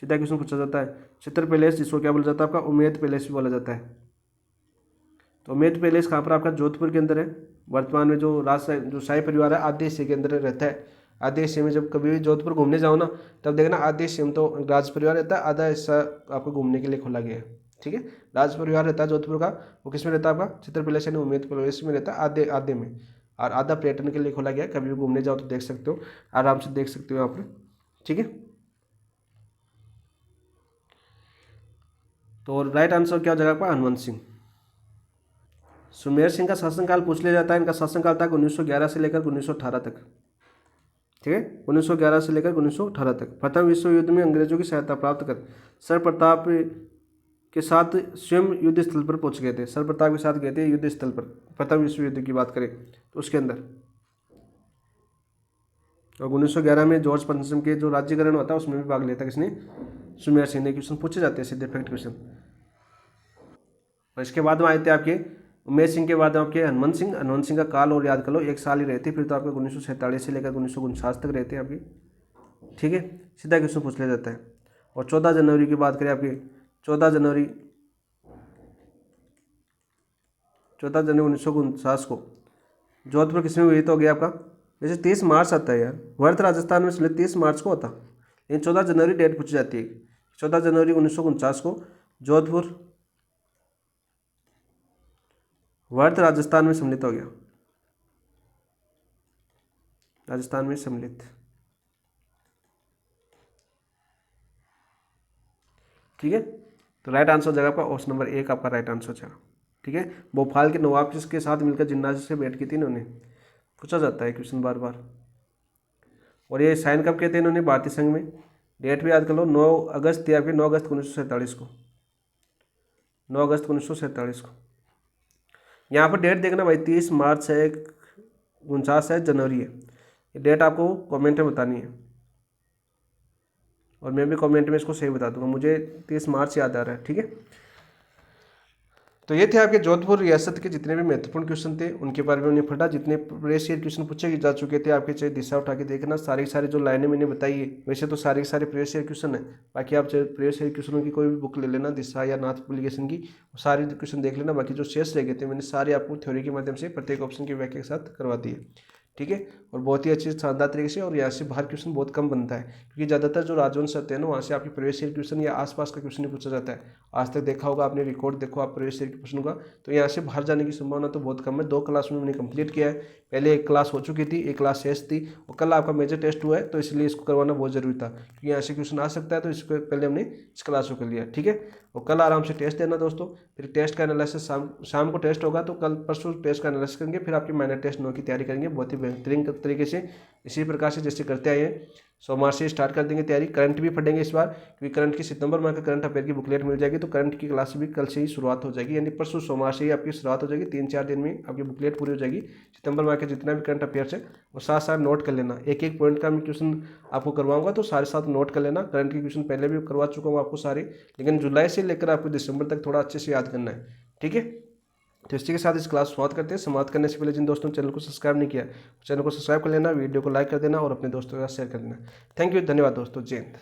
सीधा क्वेश्चन पूछा जाता है, चित्र पैलेस जिसको क्या बोला जाता है? आपका उमेद पैलेस भी बोला जाता है। तो उमेद पैलेस कहाँ पर? आपका जोधपुर के अंदर है। वर्तमान में जो शाही परिवार है आधे हिस्से के अंदर रहता है। आधे हिस्से में जब कभी भी जोधपुर घूमने जाओ ना, तब देखना आधे हिस्से में तो राज परिवार रहता है, आधा हिस्सा आपको घूमने के लिए खोला गया है, ठीक है। राज परिवार रहता है जोधपुर का, वो किस में रहता है? आपका चित्र पैलेस यानी उमेद पैलेस में रहता है, आधे आधे में। और आधा पर्यटन के लिए खोला गया है। कभी भी घूमने जाओ तो देख सकते हो, आराम से देख सकते हो यहाँ पर, ठीक है। तो राइट आंसर क्या हो जाएगा आपका? हनुमंत सिंह। सुमेर सिंह का शासनकाल पूछ लिया जाता है। इनका शासनकाल था 1911 से लेकर 1918 तक, ठीक है। 1911 से लेकर 1918 तक। प्रथम विश्व युद्ध में अंग्रेजों की सहायता प्राप्त कर सर प्रताप के साथ स्वयं युद्ध स्थल पर पहुंच गए थे। सर प्रताप के साथ गए थे युद्ध स्थल पर। प्रथम विश्व युद्ध की बात करें तो उसके अंदर, और 1911 में जॉर्ज पंचम के जो राज्यकरण होता है उसमें भी भाग लेता किसने? सुमेर सिंह ने। क्वेश्चन पूछे जाते हैं सीधे फैक्ट क्वेश्चन। और इसके बाद में आए थे आपके उमेश सिंह के बाद आपके हनुमंत सिंह। हनुमंत सिंह का काल और याद कर लो, एक साल ही रहते, फिर तो आपके 1947 से लेकर 1949 तक रहते हैं आपके, ठीक है। सीधा क्वेश्चन पूछ लिया जाता है। और 14 जनवरी की बात करें आपकी, 14 जनवरी 1949 को जोधपुर किसमें हुई? तो हो गया आपका, जैसे 30 मार्च आता है यार, वर्त राजस्थान में 30 मार्च को होता, लेकिन 14 जनवरी डेट पूछी जाती है। 14 जनवरी 1949 को जोधपुर वर्त राजस्थान में सम्मिलित हो गया, राजस्थान में सम्मिलित, ठीक है। तो राइट आंसर हो जाएगा आपका ऑप्शन नंबर एक, आपका राइट आंसर हो जाएगा, ठीक है। भोपाल के नवाब के साथ मिलकर जिन्ना से भेंट की थी इन्होंने, पूछा जाता है क्वेश्चन बार बार। और ये साइन कब कहते हैं इन्होंने? भारतीय संघ में। डेट भी याद कर लो, 9 अगस्त थी आपकी, 9 अगस्त 1947 को, 9 अगस्त 1947 को। यहाँ पर डेट देखना भाई, 30 मार्च है, 49 है, जनवरी है। ये डेट आपको कमेंट में बतानी है, और मैं भी कमेंट में इसको सही बता दूंगा। मुझे 30 मार्च याद आ रहा है, ठीक है। तो ये थे आपके जोधपुर रियासत के जितने भी महत्वपूर्ण क्वेश्चन थे उनके बारे में उन्हें पढ़ा। जितने प्रीवियस ईयर क्वेश्चन पूछे जा चुके थे आपके, चाहे दिशा उठा के देखना, सारी सारी जो लाइनें मैंने बताई है वैसे तो सारे सारे प्रीवियस ईयर क्वेश्चन है। बाकी आप चाहे प्रीवियस ईयर क्वेश्चनों की कोई भी बुक ले लेना, दिशा या नाथ पब्लिकेशन की, सारी क्वेश्चन देख लेना। बाकी जो शेष रह गए थे मैंने सारे आपको थ्योरी के माध्यम से प्रत्येक ऑप्शन की व्याख्या के साथ करवा दी है, ठीक है। और बहुत ही अच्छी शानदार तरीके से। और यहाँ से बाहर क्वेश्चन बहुत कम बनता है, क्योंकि ज़्यादातर जो राजवंश होते हैं ना, वहाँ से आपकी प्रीवियस ईयर क्वेश्चन या आसपास का क्वेश्चन ही पूछा जाता है। आज तक देखा होगा आपने, रिकॉर्ड देखो आप प्रीवियस ईयर के क्वेश्चन का, तो यहाँ से बाहर जाने की संभावना तो बहुत कम है। 2 क्लास में मैंने कंप्लीट किया है, पहले एक क्लास हो चुकी थी, एक क्लास शेष थी, और कल आपका मेजर टेस्ट हुआ है, तो इसलिए इसको करवाना बहुत जरूरी था, क्योंकि यहाँ से क्वेश्चन आ सकता है, तो इसको पहले हमने इस क्लास को कर लिया, ठीक है। और कल आराम से टेस्ट देना दोस्तों, फिर टेस्ट का एनालिसिस शाम को टेस्ट होगा, तो कल परसों टेस्ट का एनालिसिस करेंगे, फिर आपकी माइनर टेस्ट 9 की तैयारी करेंगे बहुत ही बेहतरीन तरीके से, इसी प्रकार से जैसे करते आए हैं। सोमवार से स्टार्ट कर देंगे तैयारी। करंट भी पढ़ेंगे इस बार, क्योंकि करंट की सितंबर माह का करंट अफेयर की बुकलेट मिल जाएगी, तो करंट की क्लास भी कल से ही शुरुआत हो जाएगी, यानी परसों सोमवार से ही आपकी शुरुआत हो जाएगी। 3-4 दिन में आपकी बुकलेट पूरी हो जाएगी। सितंबर माह के जितना भी करंट अफेयर्स है वो साथ साथ नोट कर लेना, एक एक पॉइंट का मैं क्वेश्चन आपको करवाऊंगा, तो सारे साथ नोट कर लेना। करंट के क्वेश्चन पहले भी करवा चुका हूँ आपको सारे, लेकिन जुलाई से लेकर आपको दिसंबर तक थोड़ा अच्छे से याद करना है, ठीक है। तो इसी के साथ इस क्लास समाप्त करते हैं। समाप्त करने से पहले जिन दोस्तों ने चैनल को सब्सक्राइब नहीं किया, चैनल को सब्सक्राइब कर लेना, वीडियो को लाइक कर देना और अपने दोस्तों के साथ शेयर कर देना। थैंक यू, धन्यवाद दोस्तों, जय हिंद।